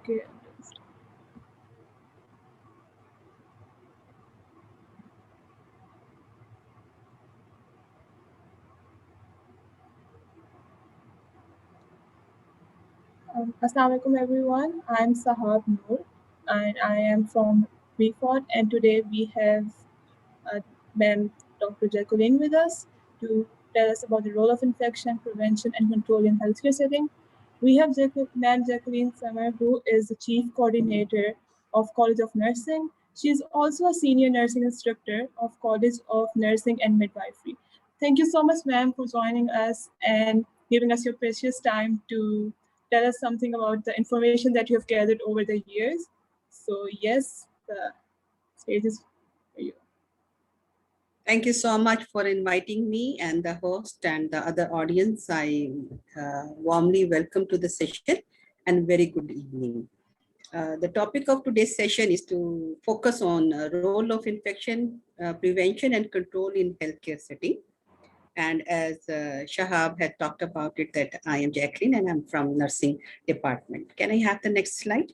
Okay. Assalamu alaikum everyone. I'm Sahab Noor and I am from BFOD, and today we have Ma'am Dr. Jacqueline with us to tell us about the role of infection prevention and control in healthcare setting. We have Ma'am Jacqueline Summer, who is the Chief Coordinator of College of Nursing. She is also a Senior Nursing Instructor of College of Nursing and Midwifery. Thank you so much, ma'am, for joining us and giving us your precious time to tell us something about the information that you have gathered over the years. So yes, the stage is for you. Thank you so much for inviting me and the host and the other audience. I warmly welcome to the session and very good evening. The topic of today's session is to focus on role of infection prevention and control in healthcare setting. And as Shahab had talked about it, that I am Jacqueline and I'm from nursing department. Can I have the next slide?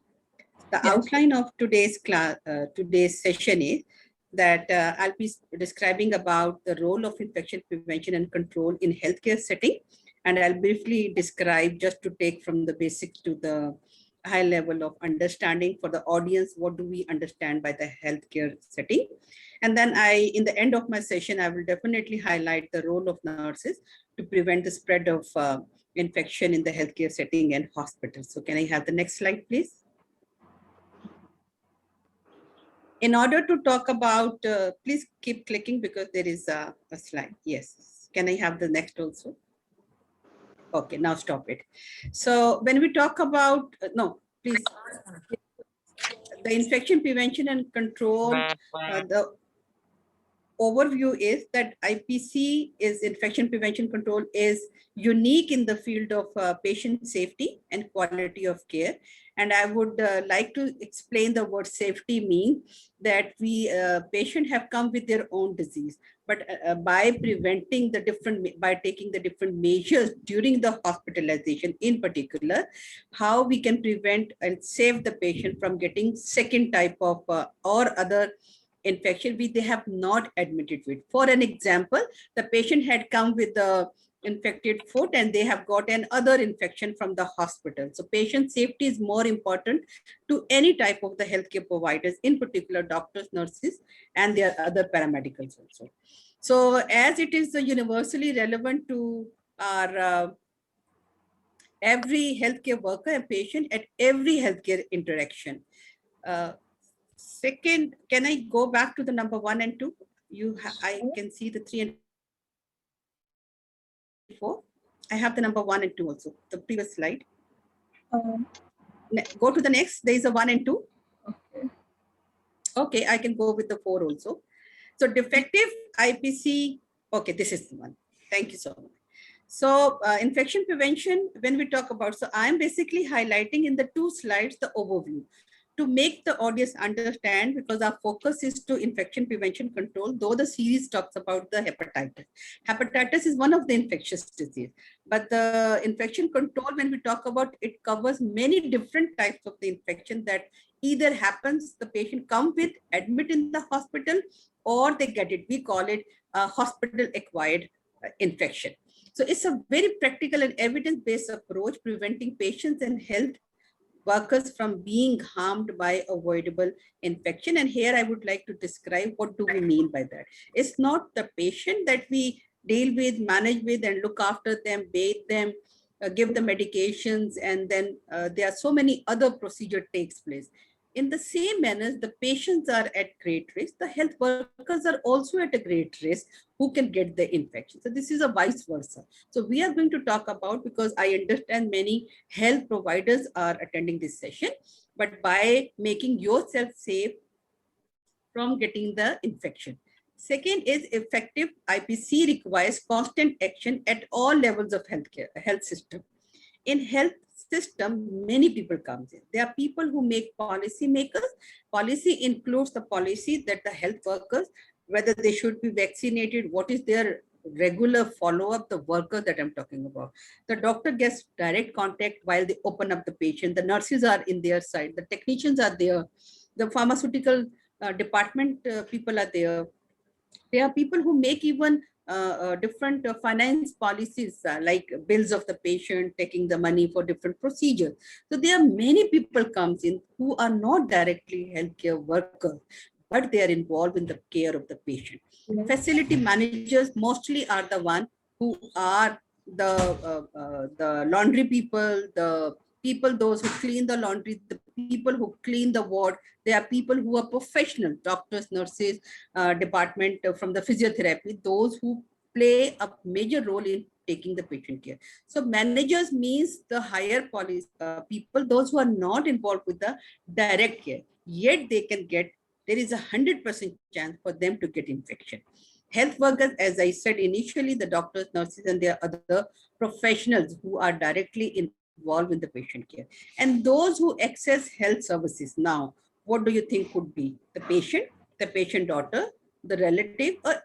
The outline of today's class, today's session is that I'll be describing about the role of infection prevention and control in healthcare setting. And I'll briefly describe, just to take from the basics to the high level of understanding for the audience, what do we understand by the healthcare setting. And then in the end of my session, I will definitely highlight the role of nurses to prevent the spread of infection in the healthcare setting and hospitals. So can I have the next slide, please? In order to talk about, please keep clicking because there is a slide. Yes. Can I have the next also? Okay, now stop it. So when we talk about, no, please. The infection prevention and control, the overview is that IPC is infection prevention control is unique in the field of patient safety and quality of care. And I would like to explain the word safety mean that we patient have come with their own disease, but by preventing the different, by taking the different measures during the hospitalization in particular, how we can prevent and save the patient from getting second type of or other infection which they have not admitted with. For an example, the patient had come with the infected foot and they have got an other infection from the hospital. So patient safety is more important to any type of the healthcare providers, in particular doctors, nurses, and their other paramedicals also. So as it is universally relevant to our every healthcare worker and patient at every healthcare interaction. Second, can I go back to the number 1 and 2? I can see the 3 and 4. I have the number 1 and 2 also, the previous slide. Go to the next, there is a 1 and 2. Okay, I can go with the 4 also. So defective IPC, okay, this is the one. Thank you so much. So infection prevention, when we talk about, so I'm basically highlighting in the 2 slides, the overview to make the audience understand, because our focus is to infection prevention control, though the series talks about the hepatitis. Hepatitis is one of the infectious disease, but the infection control, when we talk about, it covers many different types of the infection that either happens, the patient come with, admit in the hospital, or they get it. We call it a hospital acquired infection. So it's a very practical and evidence-based approach preventing patients and health workers from being harmed by avoidable infection. And here I would like to describe what do we mean by that. It's not the patient that we deal with, manage with, and look after them, bathe them, give the medications, and then there are so many other procedure takes place. In the same manner, the patients are at great risk. The health workers are also at a great risk who can get the infection. So this is a vice versa. So we are going to talk about, because I understand many health providers are attending this session, but by making yourself safe from getting the infection. Second is effective IPC requires constant action at all levels of health system. In health system, many people come in. There are people who make policy makers. Policy includes the policy that the health workers, whether they should be vaccinated, what is their regular follow-up, the worker that I'm talking about. The doctor gets direct contact while they open up the patient. The nurses are in their side. The technicians are there. The pharmaceutical department people are there. There are people who make even different finance policies, like bills of the patient, taking the money for different procedures. So there are many people comes in who are not directly healthcare workers, but they are involved in the care of the patient. Facility managers mostly are the one who are the laundry people, the people, those who clean the laundry, the people who clean the ward. There are people who are professional, doctors, nurses, department from the physiotherapy, those who play a major role in taking the patient care. So managers means the higher policy people, those who are not involved with the direct care, yet they can get, there is 100% chance for them to get infection. Health workers, as I said initially, the doctors, nurses, and there are other professionals who are directly involved in the patient care. And those who access health services now, what do you think could be? The patient daughter, the relative, or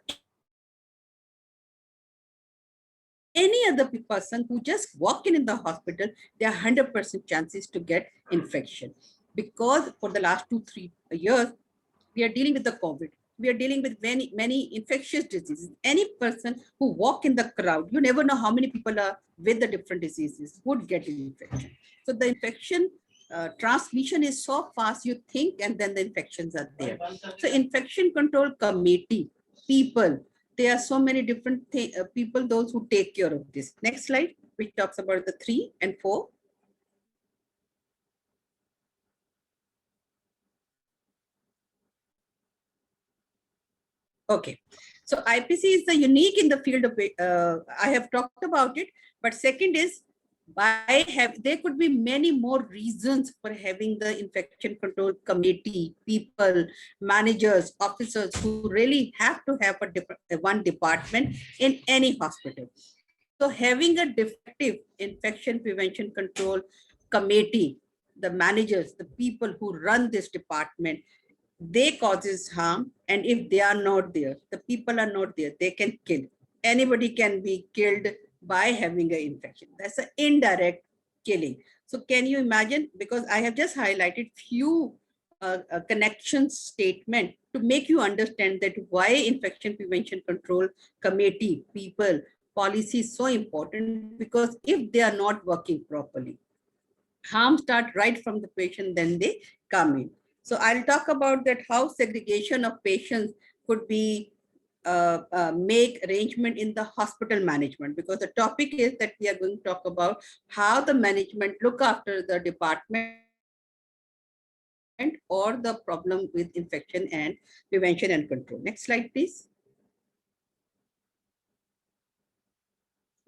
any other person who just walk in the hospital, there are 100% chances to get infection. Because for the last 2-3 years, we are dealing with the COVID. We are dealing with many infectious diseases. Any person who walk in the crowd, you never know how many people are with the different diseases would get infection. So the infection transmission is so fast, you think, and then the infections are there. So infection control committee, people, there are so many different people, those who take care of this. Next slide, which talks about the 3 and 4. Okay, so IPC is the unique in the field of, I have talked about it, but second is, there could be many more reasons for having the infection control committee, people, managers, officers who really have to have one department in any hospital. So having a defective infection prevention control committee, the managers, the people who run this department, they causes harm, and if they are not there, the people are not there, they can kill. Anybody can be killed by having an infection. That's an indirect killing. So can you imagine? Because I have just highlighted few connection statement to make you understand that why infection prevention control committee, people, policy is so important, because if they are not working properly, harm start right from the patient, then they come in. So I'll talk about that, how segregation of patients could be make arrangement in the hospital management, because the topic is that we are going to talk about how the management look after the department or the problem with infection and prevention and control. Next slide, please.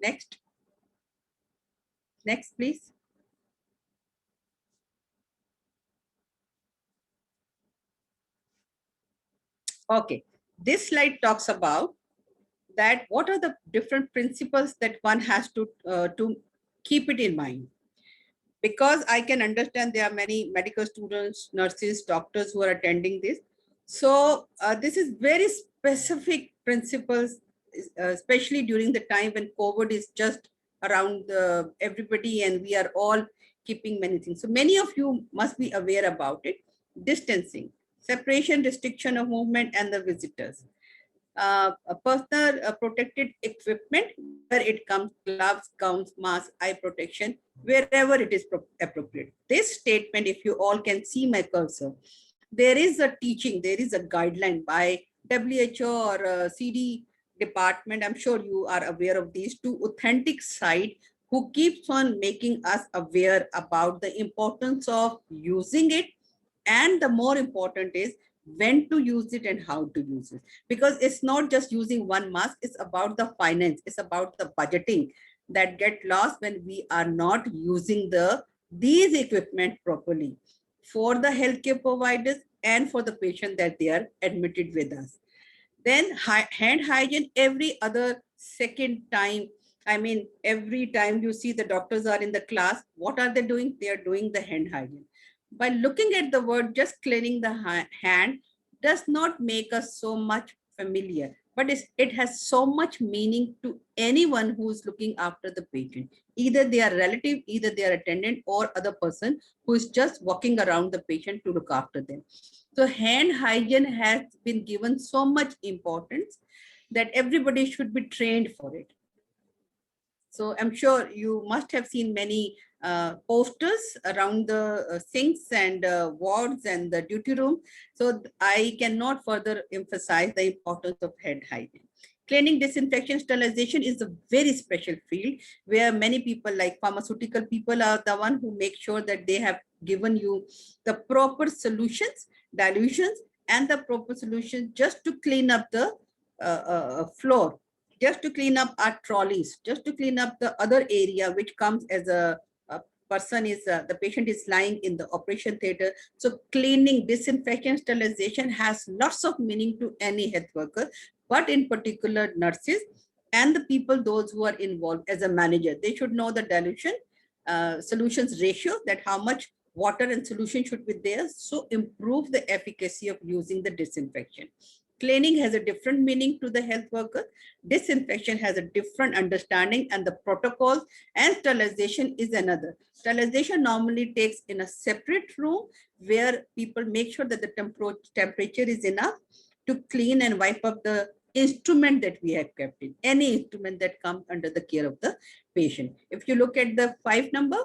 Next. Next, please. Okay, this slide talks about that what are the different principles that one has to keep it in mind. Because I can understand there are many medical students, nurses, doctors who are attending this. So this is very specific principles, especially during the time when COVID is just around everybody, and we are all keeping many things. So many of you must be aware about it. Distancing, separation, restriction of movement, and the visitors. A personal protected equipment, where it comes, gloves, gowns, mask, eye protection, wherever it is appropriate. This statement, if you all can see my cursor, there is a teaching, there is a guideline by WHO or CD department. I'm sure you are aware of these two authentic site who keeps on making us aware about the importance of using it. And the more important is when to use it and how to use it, because it's not just using one mask, it's about the finance, it's about the budgeting that get lost when we are not using these equipment properly for the healthcare providers and for the patient that they are admitted with us. Then hand hygiene every other second time. I mean, every time you see the doctors are in the class, what are they doing? They are doing the hand hygiene. By looking at the word, just cleaning the hand does not make us so much familiar. but it has so much meaning to anyone who is looking after the patient. Either they are relative, either they are attendant, or other person who is just walking around the patient to look after them. So hand hygiene has been given so much importance that everybody should be trained for it. So I'm sure you must have seen many posters around the sinks and wards and the duty room. So I cannot further emphasize the importance of hand hygiene. Cleaning, disinfection, sterilization is a very special field where many people like pharmaceutical people are the one who make sure that they have given you the proper solutions, dilutions, and the proper solutions just to clean up the floor, just to clean up our trolleys, just to clean up the other area which comes as a person is, the patient is lying in the operation theater. So cleaning, disinfection, sterilization has lots of meaning to any health worker, but in particular nurses and the people, those who are involved as a manager, they should know the dilution solutions ratio, that how much water and solution should be there. So improve the efficacy of using the disinfection. Cleaning has a different meaning to the health worker. Disinfection has a different understanding, and the protocols, and sterilization is another. Sterilization normally takes in a separate room where people make sure that the temperature is enough to clean and wipe up the instrument that we have kept in, any instrument that comes under the care of the patient. If you look at the 5 number,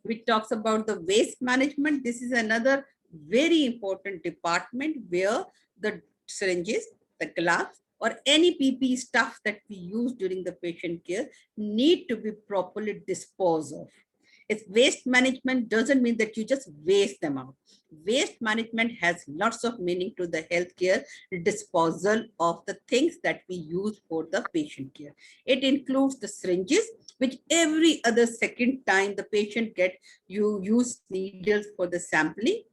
which talks about the waste management, this is another very important department where the syringes, the gloves, or any PPE stuff that we use during the patient care need to be properly disposed of. It's waste management doesn't mean that you just waste them out. Waste management has lots of meaning to the healthcare disposal of the things that we use for the patient care. It includes the syringes, which every other second time the patient you use needles for the sampling.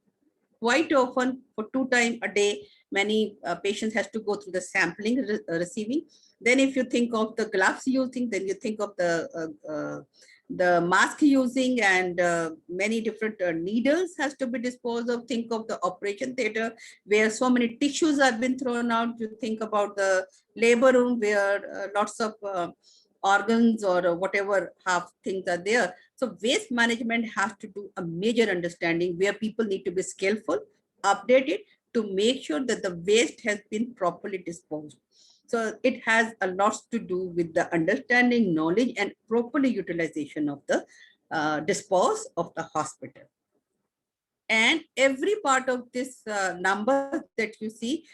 Quite often, for 2 times a day, many patients has to go through the sampling receiving. Then if you think of the gloves using, then you think of the mask using, and many different needles has to be disposed of. Think of the operation theater where so many tissues have been thrown out. You think about the labor room where lots of organs or whatever half things are there. So waste management has to do a major understanding where people need to be skillful, updated, to make sure that the waste has been properly disposed. So it has a lot to do with the understanding, knowledge, and properly utilization of the dispose of the hospital. And every part of this number that you see,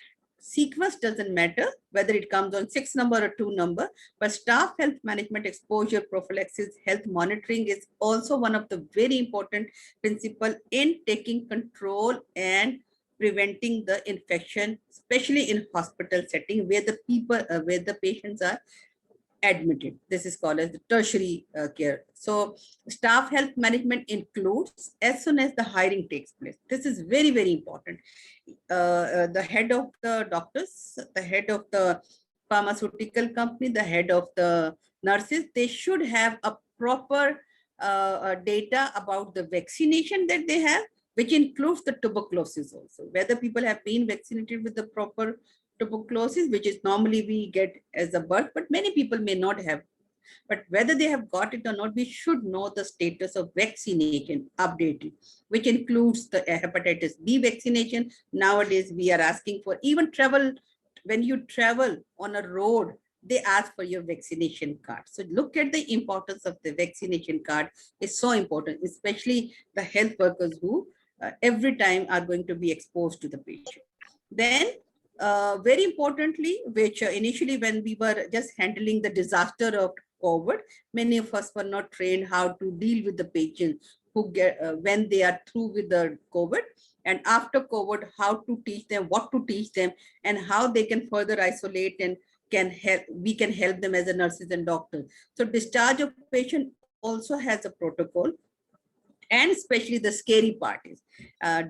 sequence doesn't matter whether it comes on 6 number or 2 number, but staff health management, exposure prophylaxis, health monitoring is also one of the very important principle in taking control and preventing the infection, especially in hospital setting where the people, where the patients are admitted. This is called as the tertiary care. So staff health management includes as soon as the hiring takes place. This is very, very important. The head of the doctors, the head of the pharmaceutical company, the head of the nurses, they should have a proper data about the vaccination that they have, which includes the tuberculosis also, whether people have been vaccinated with the proper tuberculosis, which is normally we get as a birth, but many people may not have. But whether they have got it or not, we should know the status of vaccination updated, which includes the hepatitis B vaccination. Nowadays, we are asking for even travel. When you travel on a road, they ask for your vaccination card. So look at the importance of the vaccination card. It's so important, especially the health workers who every time are going to be exposed to the patient. Then very importantly, which initially when we were just handling the disaster of COVID, many of us were not trained how to deal with the patients who get when they are through with the COVID, and after COVID, how to teach them, what to teach them, and how they can further isolate and can help. We can help them as a nurses and doctors. So discharge of patient also has a protocol. And especially the scary part is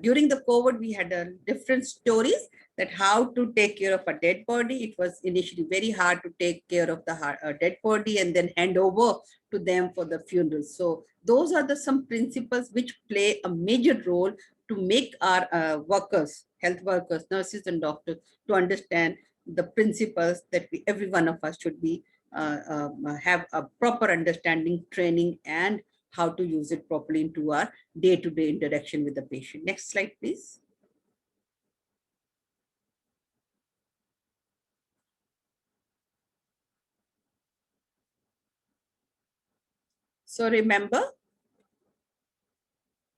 during the COVID, we had different stories that how to take care of a dead body. It was initially very hard to take care of the dead body and then hand over to them for the funeral. So those are some principles which play a major role to make our workers, health workers, nurses and doctors to understand the principles that every one of us should be have a proper understanding, training, and how to use it properly into our day-to-day interaction with the patient. Next slide, please. So remember,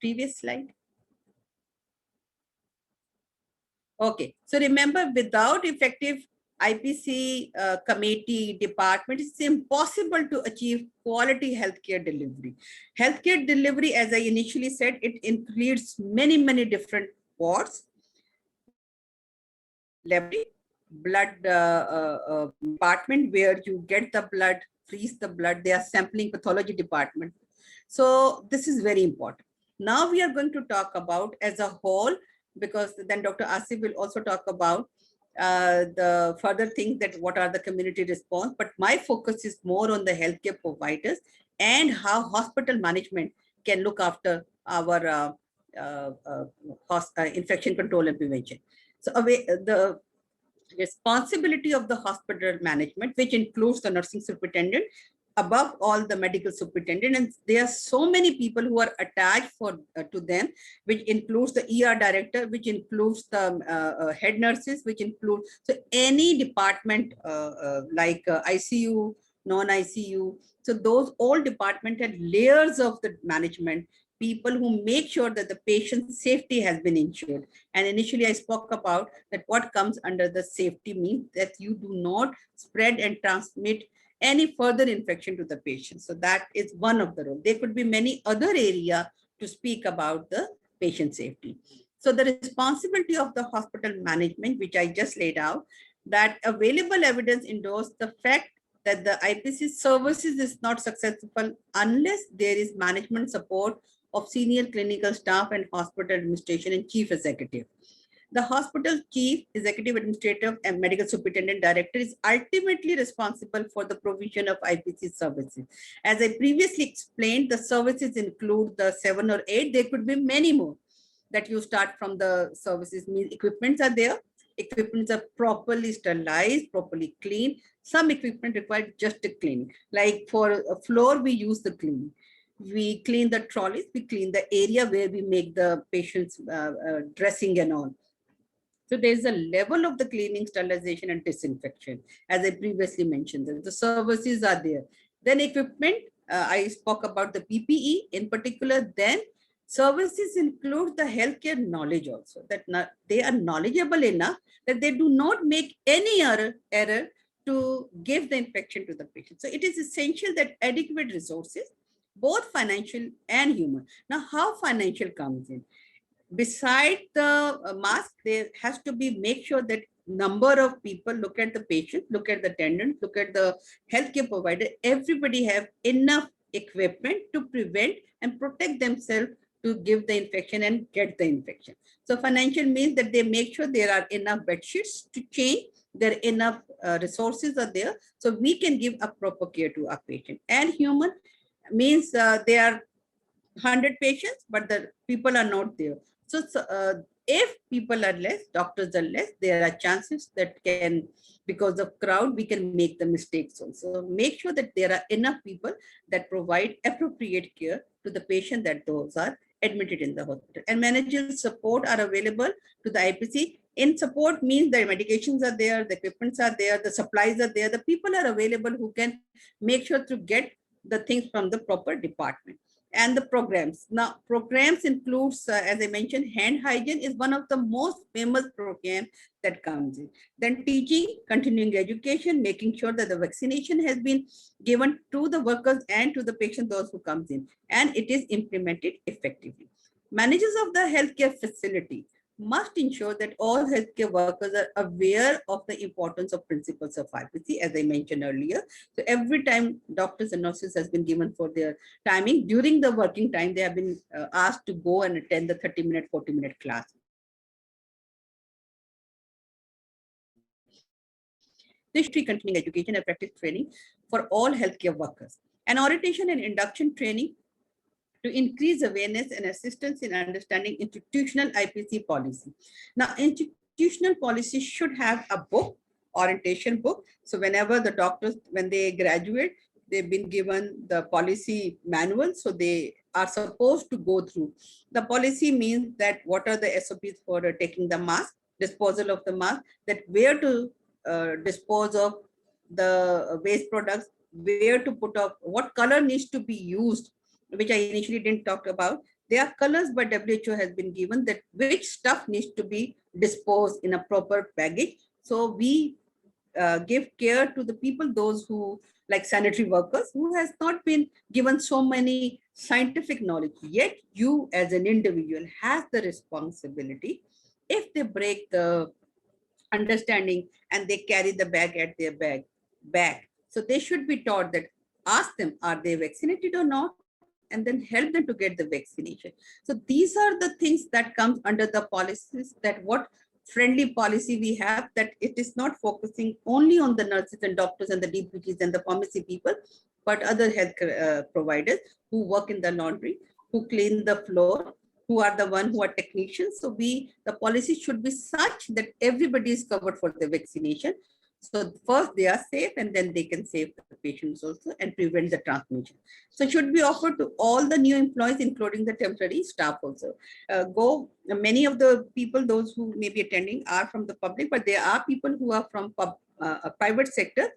previous slide. Okay, so remember, without effective IPC committee department, it's impossible to achieve quality healthcare delivery. Healthcare delivery, as I initially said, it includes many, many different wards. Blood department where you get the blood, freeze the blood. They are sampling pathology department. So this is very important. Now we are going to talk about as a whole, because then Dr. Asif will also talk about the further things that what are the community response. But my focus is more on the healthcare providers and how hospital management can look after our infection control and prevention. So the responsibility of the hospital management, which includes the nursing superintendent, above all the medical superintendent, and there are so many people who are attached to them, which includes the ER director, which includes the head nurses, which include so any department like ICU, non-ICU. So those all department had layers of the management, people who make sure that the patient's safety has been ensured. And initially I spoke about that what comes under the safety means that you do not spread and transmit any further infection to the patient. So that is one of the roles. There could be many other areas to speak about the patient safety. So the responsibility of the hospital management, which I just laid out, that available evidence endorse the fact that the IPC services is not successful unless there is management support of senior clinical staff and hospital administration and chief executive. The hospital chief executive administrator and medical superintendent director is ultimately responsible for the provision of IPC services. As I previously explained, the services include the 7 or 8. There could be many more that you start from the services. Means equipments are there. Equipments are properly sterilized, properly cleaned. Some equipment require just a cleaning. Like for a floor, we use the cleaning. We clean the trolleys, we clean the area where we make the patient's dressing and all. So there's a level of the cleaning, sterilization, and disinfection, as I previously mentioned. The services are there. Then equipment, I spoke about the PPE in particular. Then services include the healthcare knowledge also, that they are knowledgeable enough that they do not make any error to give the infection to the patient. So it is essential that adequate resources, both financial and human. Now, how financial comes in? Beside the mask, there has to be make sure that number of people look at the patient, look at the attendant, look at the healthcare provider. Everybody have enough equipment to prevent and protect themselves to give the infection and get the infection. So financial means that they make sure there are enough bed sheets to change, there are enough resources are there, so we can give a proper care to our patient. And human means there are 100 patients, but the people are not there. So if people are less, doctors are less, there are chances that can, because of crowd, we can make the mistakes also. Make sure that there are enough people that provide appropriate care to the patient, that those are admitted in the hospital. And managerial support are available to the IPC. In support means the medications are there, the equipments are there, the supplies are there, the people are available who can make sure to get the things from the proper department. And the programs. Now, programs includes, as I mentioned, hand hygiene is one of the most famous programs that comes in. Then teaching, continuing education, making sure that the vaccination has been given to the workers and to the patient, those who comes in, and it is implemented effectively. Managers of the healthcare facility must ensure that all healthcare workers are aware of the importance of principles of IPC, as I mentioned earlier. So every time doctors and nurses has been given for their timing, during the working time, they have been asked to go and attend the 30-minute, 40-minute class. This should be continuing education and practice training for all healthcare workers. And orientation and induction training to increase awareness and assistance in understanding institutional IPC policy. Now, institutional policy should have a book orientation book. So whenever the doctors, when they graduate, they've been given the policy manual. So they are supposed to go through. The policy means that what are the SOPs for taking the mask, disposal of the mask, that where to dispose of the waste products, where to put up, what color needs to be used, which I initially didn't talk about. There are colors, but WHO has been given that which stuff needs to be disposed in a proper package. So we give care to the people, those who like sanitary workers, who has not been given so many scientific knowledge, yet you as an individual has the responsibility. If they break the understanding and they carry the bag at their back, so they should be taught that, ask them, are they vaccinated or not, and then help them to get the vaccination. So these are the things that comes under the policies, that what friendly policy we have, that it is not focusing only on the nurses and doctors and the DPTs and the pharmacy people, but other health providers who work in the laundry, who clean the floor, who are the one who are technicians. So the policy should be such that everybody is covered for the vaccination. So first they are safe, and then they can save the patients also and prevent the transmission. So it should be offered to all the new employees, including the temporary staff also. Many of the people, those who may be attending, are from the public, but there are people who are from private sector.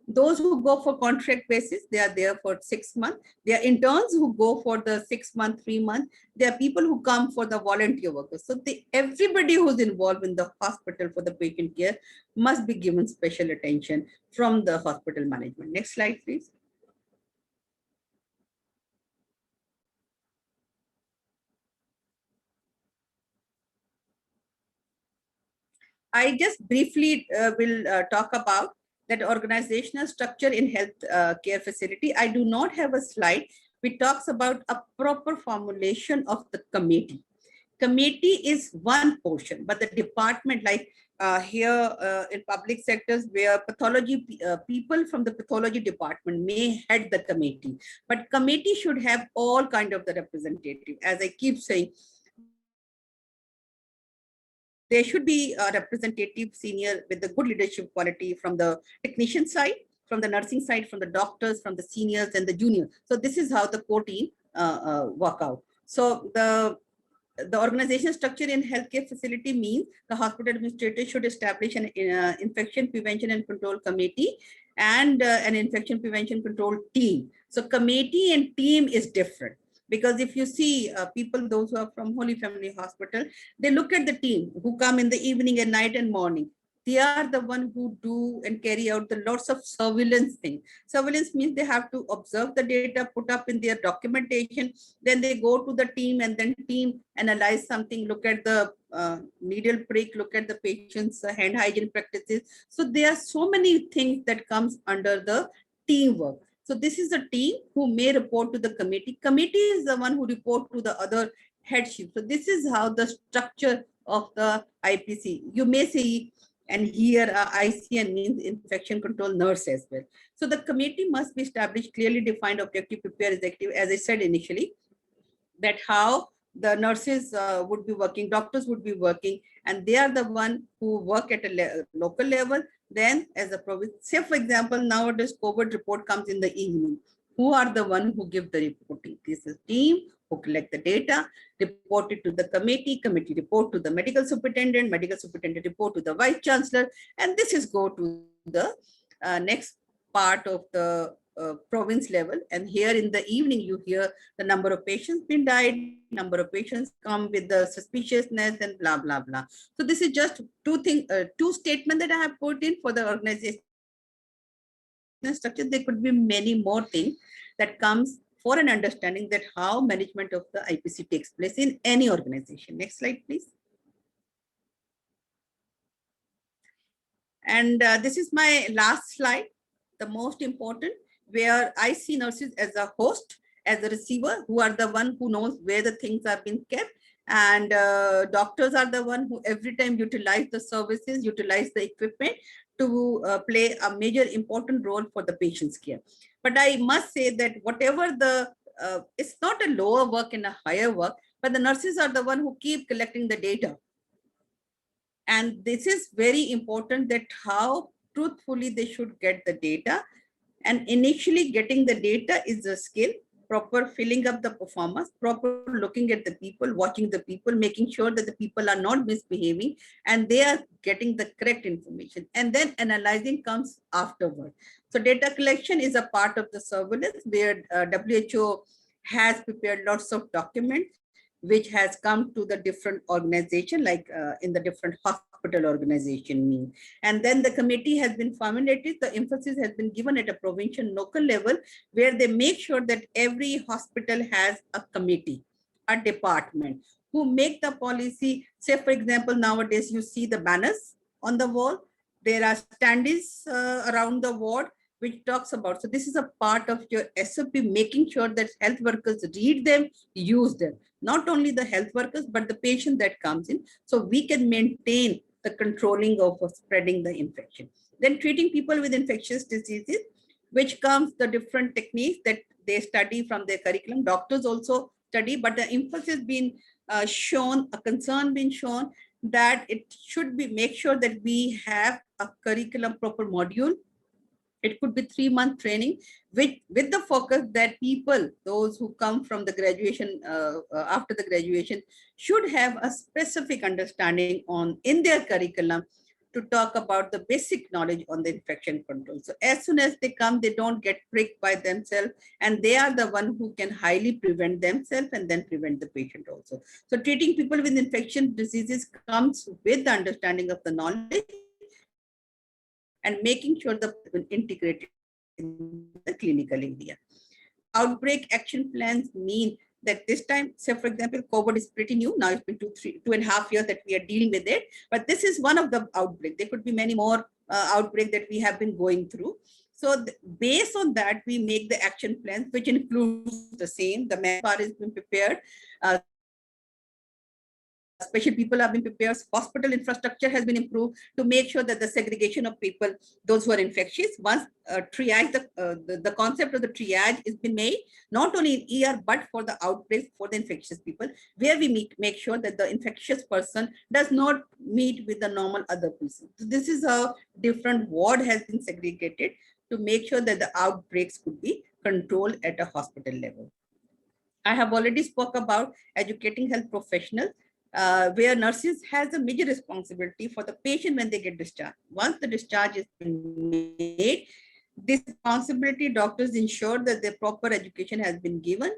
Those who go for contract basis, they are there for 6 months. There are interns who go for the 6 months, 3 months. There are people who come for the volunteer workers. So everybody who's involved in the hospital for the patient care must be given special attention from the hospital management. Next slide, please. I just briefly will talk about that organizational structure in health care facility. I do not have a slide which talks about a proper formulation of the committee. Committee is one portion, but the department, like here in public sectors, where pathology people from the pathology department may head the committee, but committee should have all kind of the representative. As I keep saying, there should be a representative senior with the good leadership quality from the technician side, from the nursing side, from the doctors, from the seniors and the juniors. So this is how the core team work out. So the organizational structure in healthcare facility means the hospital administrator should establish an infection prevention and control committee and an infection prevention control team. So committee and team is different. Because if you see people, those who are from Holy Family Hospital, they look at the team who come in the evening and night and morning. They are the one who do and carry out the lots of surveillance thing. Surveillance means they have to observe the data, put up in their documentation, then they go to the team, and then team analyze something, look at the needle prick, look at the patient's hand hygiene practices. So there are so many things that comes under the teamwork. So this is a team who may report to the committee. Committee is the one who report to the other headship. So this is how the structure of the IPC. You may see and hear ICN means infection control nurse as well. So the committee must be established, clearly defined, objective, prepare, executive, as I said initially, that how the nurses would be working, doctors would be working, and they are the one who work at a local level. Then as a province, say for example, nowadays COVID report comes in the evening. Who are the one who give the reporting? This is team who collect the data, report it to the committee, committee report to the medical superintendent report to the vice chancellor, and this is go to the next part of the province level. And here in the evening, you hear the number of patients been died, number of patients come with the suspiciousness and blah, blah, blah. So this is just two statements that I have put in for the organization structure. There could be many more things that comes for an understanding that how management of the IPC takes place in any organization. Next slide, please. And this is my last slide, the most important, where I see nurses as a host, as a receiver, who are the one who knows where the things are being kept. And doctors are the one who every time utilize the services, utilize the equipment to play a major important role for the patient's care. But I must say that whatever the, it's not a lower work and a higher work, but the nurses are the one who keep collecting the data. And this is very important, that how truthfully they should get the data. And initially getting the data is a skill, proper filling up the performance, proper looking at the people, watching the people, making sure that the people are not misbehaving and they are getting the correct information. And then analyzing comes afterward. So data collection is a part of the surveillance where WHO has prepared lots of documents which has come to the different organization, like in the different hospital organization mean. And then the committee has been formulated, the emphasis has been given at a provincial local level, where they make sure that every hospital has a committee, a department, who make the policy. Say, for example, nowadays you see the banners on the wall, there are standees around the ward, which talks about. So this is a part of your SOP, making sure that health workers read them, use them. Not only the health workers, but the patient that comes in. So we can maintain the controlling of spreading the infection. Then treating people with infectious diseases, which comes the different techniques that they study from their curriculum. Doctors also study, but the emphasis being shown, a concern being shown that it should be make sure that we have a curriculum proper module. It could be 3-month training with the focus that people, those who come from the graduation, after the graduation, should have a specific understanding on in their curriculum to talk about the basic knowledge on the infection control. So as soon as they come, they don't get pricked by themselves, and they are the one who can highly prevent themselves and then prevent the patient also. So treating people with infection diseases comes with the understanding of the knowledge and making sure the integrated in the clinical area. Outbreak action plans mean that this time, say for example, COVID is pretty new. Now it's been 2.5 years that we are dealing with it. But this is one of the outbreaks. There could be many more outbreaks that we have been going through. So based on that, we make the action plans, which includes the same. The manpower has been prepared. Special people have been prepared, hospital infrastructure has been improved to make sure that the segregation of people, those who are infectious, once triage, the concept of the triage has been made, not only in ER, but for the outbreaks for the infectious people, where we make sure that the infectious person does not meet with the normal other person. So this is how different ward has been segregated to make sure that the outbreaks could be controlled at a hospital level. I have already spoke about educating health professionals, where nurses has a major responsibility for the patient when they get discharged. Once the discharge is made, this responsibility, doctors ensure that the proper education has been given,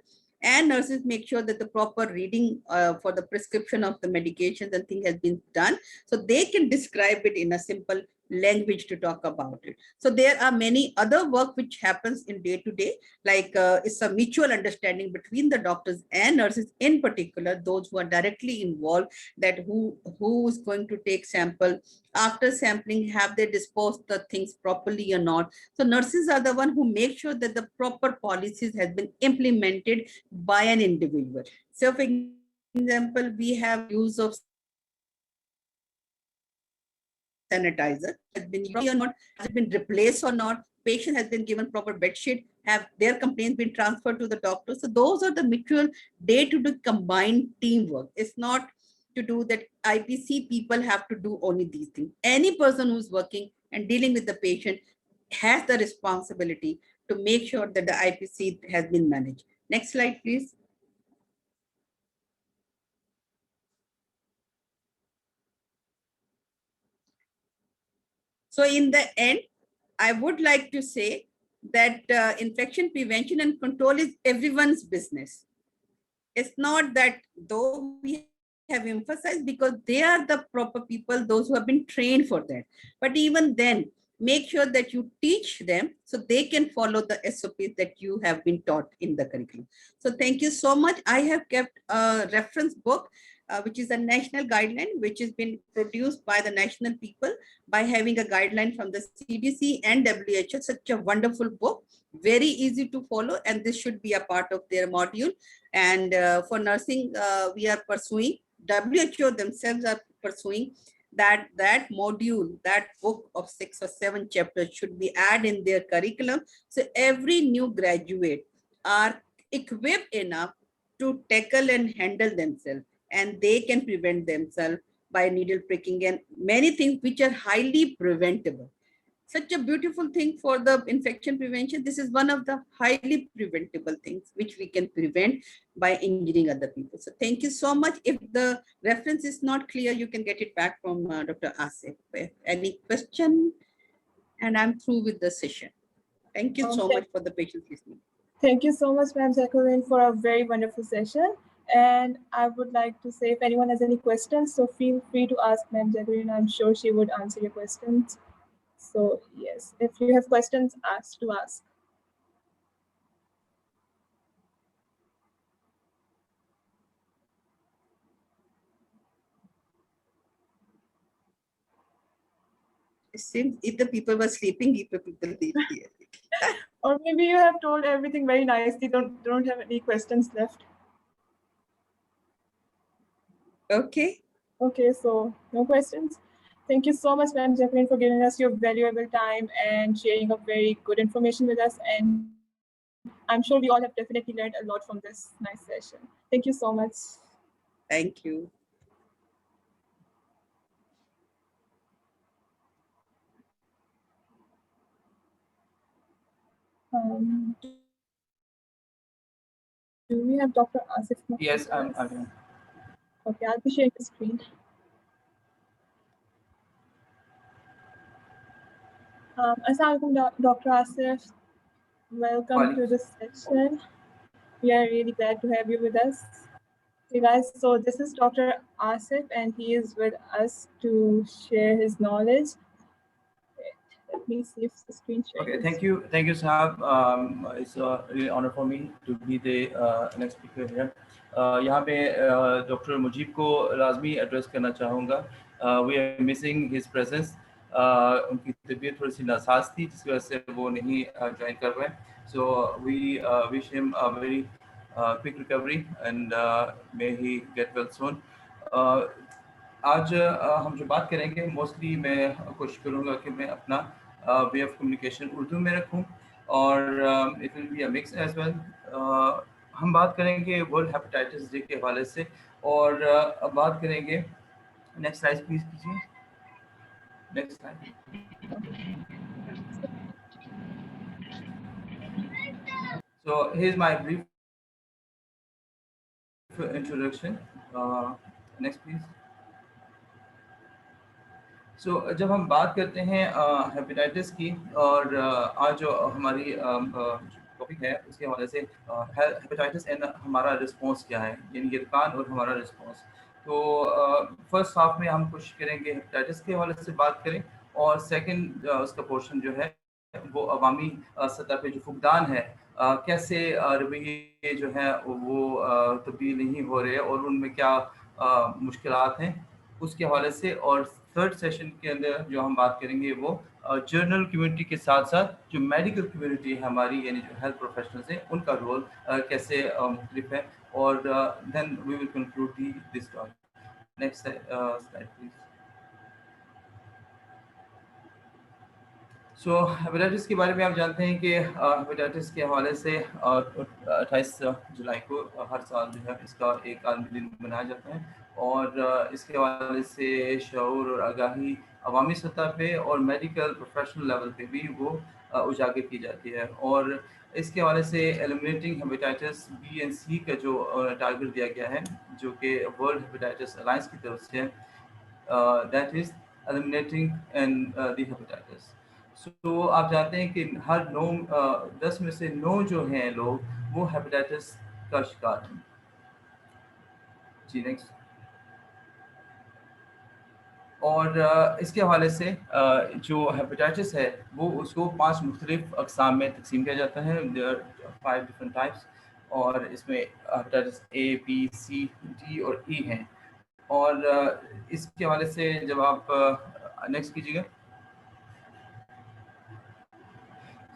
and nurses make sure that the proper reading for the prescription of the medications and thing has been done, so they can describe it in a simple language to talk about it. So there are many other work which happens in day to day, like it's a mutual understanding between the doctors and nurses, in particular those who are directly involved, that who is going to take sample. After sampling, have they disposed the things properly or not? So nurses are the one who make sure that the proper policies has been implemented by an individual. So for example, we have use of sanitizer has been used or not, has it been replaced or not, patient has been given proper bed sheet, have their complaints been transferred to the doctor. So those are the mutual day-to-day combined teamwork. It's not to do that IPC people have to do only these things. Any person who's working and dealing with the patient has the responsibility to make sure that the IPC has been managed. Next slide, please. So in the end, I would like to say that infection prevention and control is everyone's business. It's not that, though we have emphasized, because they are the proper people, those who have been trained for that. But even then, make sure that you teach them so they can follow the SOPs that you have been taught in the curriculum. So thank you so much. I have kept a reference book, which is a national guideline, which has been produced by the national people by having a guideline from the CDC and WHO. Such a wonderful book, very easy to follow, and this should be a part of their module. And for nursing, we are pursuing, WHO themselves are pursuing that module, that book of 6 or 7 chapters should be added in their curriculum. So every new graduate are equipped enough to tackle and handle themselves, and they can prevent themselves by needle pricking and many things which are highly preventable. such a beautiful thing for the infection prevention. This is one of the highly preventable things which we can prevent by injuring other people. So thank you so much. If the reference is not clear, you can get it back from Dr. Asif. Any question? And I'm through with the session. Thank you so much for the patient listening. Thank you so much, Ma'am Jacqueline, for a very wonderful session. And I would like to say, if anyone has any questions, so feel free to ask Ma'am Jacqueline. I'm sure she would answer your questions. So yes, if you have questions, ask. It seems if the people were sleeping, if the people did here. Or maybe you have told everything very nicely, don't have any questions left. Okay. Okay, so no questions. Thank you so much, Ma'am Jacqueline, for giving us your valuable time and sharing a very good information with us. And I'm sure we all have definitely learned a lot from this nice session. Thank you so much. Thank you. Do we have Dr. Asif? Yes, I'm here. Okay, I'll be sharing the screen. Assalamualaikum, Dr. Asif. Welcome to the session. We are really glad to have you with us. Okay, guys, so this is Dr. Asif, and he is with us to share his knowledge. Let me see if the screen shares. Okay, thank you, Sahab. It's a really honor for me to be the next speaker here. यहाँ पे doctor Mujib को लाजमी address करना चाहूँगा. We are missing his presence. उनकी तबीयत थोड़ी सी NASA's थी जिसकी वजह से वो नहीं ज्वाइन कर रहे. So we wish him a very quick recovery and may he get well soon. आज हम जो बात करेंगे मोस्टली मैं कोशिश करूँगा कि मैं अपना वे ऑफ कम्युनिकेशन उर्दू में रखूँ और it will be a mix as well. हम बात करेंगे वर्ल्ड हेपेटाइटिस डे के हवाले से और अब बात करेंगे. नेक्स्ट स्लाइड प्लीज कीजिए. Next slide. So here's my brief introduction. Next please. So जब हम बात करते हैं हेपेटाइटिस की और आज जो हमारी टॉपिक है उसके हवाले से हेपेटाइटिस एंड हमारा रिस्पॉन्स क्या है, यानी गिरकान और हमारा रिस्पॉन्स. तो फर्स्ट हाफ में हम कोशिश करेंगे हेपेटाइटिस के हवाले से बात करें और सेकंड उसका पोर्शन जो है वो अवामी सतह पे जो फुकदान है कैसे रवैये जो है वो तब्दील नहीं हो रहे और उनमें क्या मुश्किलात हैं उसके हवाले से. और थर्ड सेशन के अंदर जो हम बात करेंगे वो जर्नल कम्युनिटी के साथ साथ जो मेडिकल कम्युनिटी है हमारी, यानी जो हेल्थ प्रोफेशनल्स हैं उनका रोल कैसे मुख्तलिफ है. और then we will conclude this talk. Next slide please. So hepatitis के बारे में आप जानते हैं कि हेपेटाइटिस के हवाले से 28 जुलाई को हर साल जो है इसका एक आलमी दिन मनाया जाता है और इसके हवाले से शऊर और आगाही अवामी सतह पे और मेडिकल प्रोफेशनल लेवल पे भी वो उजागर की जाती है. और इसके हवाले से एलिमिनेटिंग हेपेटाइटिस बी एंड सी का जो टारगेट दिया गया है जो कि वर्ल्ड हेपेटाइटिस अलायंस की तरफ से है, that is eliminating and the hepatitis. तो आप जानते हैं कि हर 10 में से 9 जो हैं लोग वो हेपेटाइटिस का शिकार हैं. जी नेक्स्ट. और इसके हवाले से जो हेपेटाइटिस है वो उसको 5 मुख्तलिफ अक़साम में तकसीम किया जाता है. देयर आर 5 डिफरेंट टाइप्स और इसमें hepatitis A B C D और ई हैं. और इसके हवाले से जब आप नेक्स्ट कीजिएगा.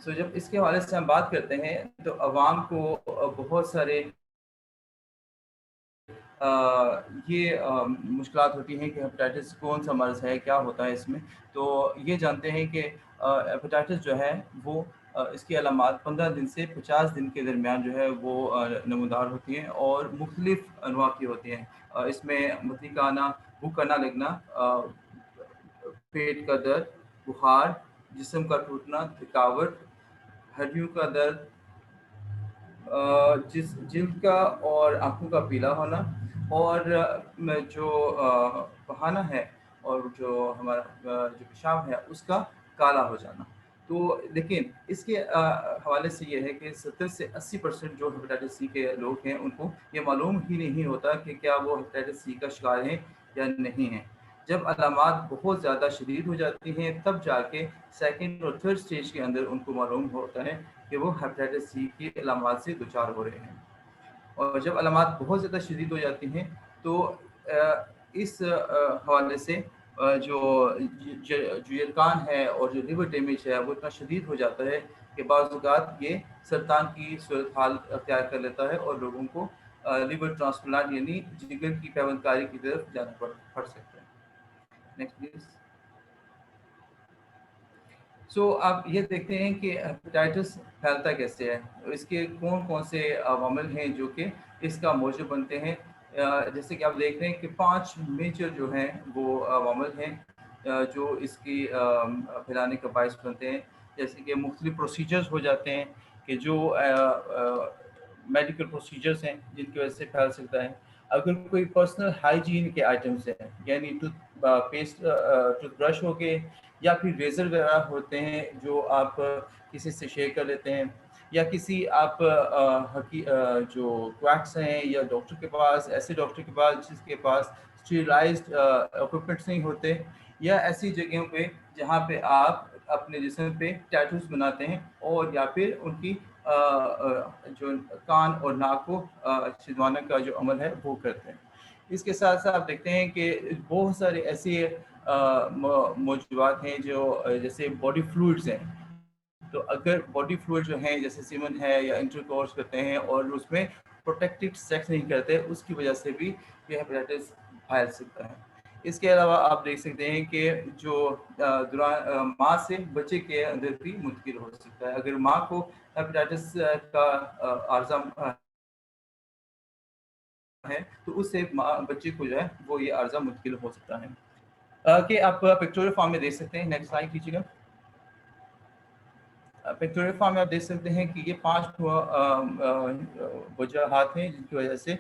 सो जब इसके हवाले से हम बात करते हैं तो अवाम को बहुत सारे ये मुश्किलात होती हैं कि हेपेटाइटिस कौन सा मर्ज़ है, क्या होता है इसमें. तो ये जानते हैं कि हेपेटाइटिस जो है वो इसकी अलामात 15 दिन से 50 दिन के दरमियान जो है वो नमूदार होती हैं और मुख्तलिफ अनवा की होती हैं. इसमें मतली का आना, भूख का ना लगना, पेट का दर्द, बुखार, जिस्म का टूटना, थकावट, हड्डियों का दर्द, जिल्द का और आंखों का पीला होना, और जो बहाना है और जो हमारा जो पेशाब है उसका काला हो जाना। तो लेकिन इसके हवाले से ये है कि 70 से 80% जो हेपेटाइटिस सी के लोग हैं उनको ये मालूम ही नहीं होता कि क्या वो हेपेटाइटिस सी का शिकार हैं या नहीं हैं। जब अलामात बहुत ज़्यादा शदीद हो जाती हैं तब जाके सेकंड और थर्ड स्टेज के अंदर उनको मालूम होता है कि वो हेपेटाइटिस सी की अलामात से दुचार हो रहे हैं। और जब अलामात बहुत ज़्यादा शदीद हो जाती हैं तो इस हवाले से जो यरकान है और जो लिवर डैमेज है वो इतना शदीद हो जाता है कि बाज़ औक़ात ये सरतान की सूरत हाल अख्तियार कर लेता है और लोगों को लिवर ट्रांसप्लांट यानी जिगर की पैवंदकारी की तरफ जाना पड़ सकता है। Next please. सो आप ये देखते हैं कि हेपेटाइटिस फैलता कैसे है, इसके कौन कौन से अवामिल हैं जो कि इसका मौजूद बनते हैं। जैसे कि आप देख रहे हैं कि 5 मेजर जो हैं वो अवामिल हैं जो इसकी फैलाने का बायस बनते हैं। जैसे कि मुख्तलिफ प्रोसीजर्स हो जाते हैं कि जो मेडिकल प्रोसीजर्स हैं जिनकी वजह से फैल सकता है। अगर कोई पर्सनल हाइजीन के आइटम्स हैं यानी टूथब्रश हो गए या फिर रेज़र वगैरह होते हैं जो आप किसी से शेयर कर लेते हैं, या किसी आप जो क्वैक्स हैं या डॉक्टर के पास, ऐसे डॉक्टर के पास जिसके पास स्टेरिलाइज्ड इक्विपमेंट्स नहीं होते, या ऐसी जगहों पे जहाँ पे आप अपने जिस्म पे टैटूज बनाते हैं और या फिर उनकी जो कान और नाक को छिदवाने का जो अमल है वो करते हैं। इसके साथ साथ आप देखते हैं कि बहुत सारे ऐसे मौजूदात हैं जो जैसे बॉडी फ्लूइड्स हैं। तो अगर बॉडी फ्लूइड जो हैं जैसे सीमन है या इंटरकोर्स करते हैं और उसमें प्रोटेक्टेड सेक्स नहीं करते, उसकी वजह से भी ये हेपेटाइटिस फैल सकता है। इसके अलावा आप देख सकते हैं कि जो माँ से बच्चे के अंदर भी मुंतकिल हो सकता है। अगर माँ को हेपेटाइटिस का आर्ज़ा है तो उससे बच्चे को जो है वो ये आर्ज़ा मुंतकिल हो सकता है। कि आप पिक्टोरियल फॉर्म में देख सकते हैं। नेक्स्ट स्लाइड कीजिएगा। पिक्टोरियल फॉर्म में आप देख सकते हैं कि ये 5 वजूहात हैं जिनकी वजह से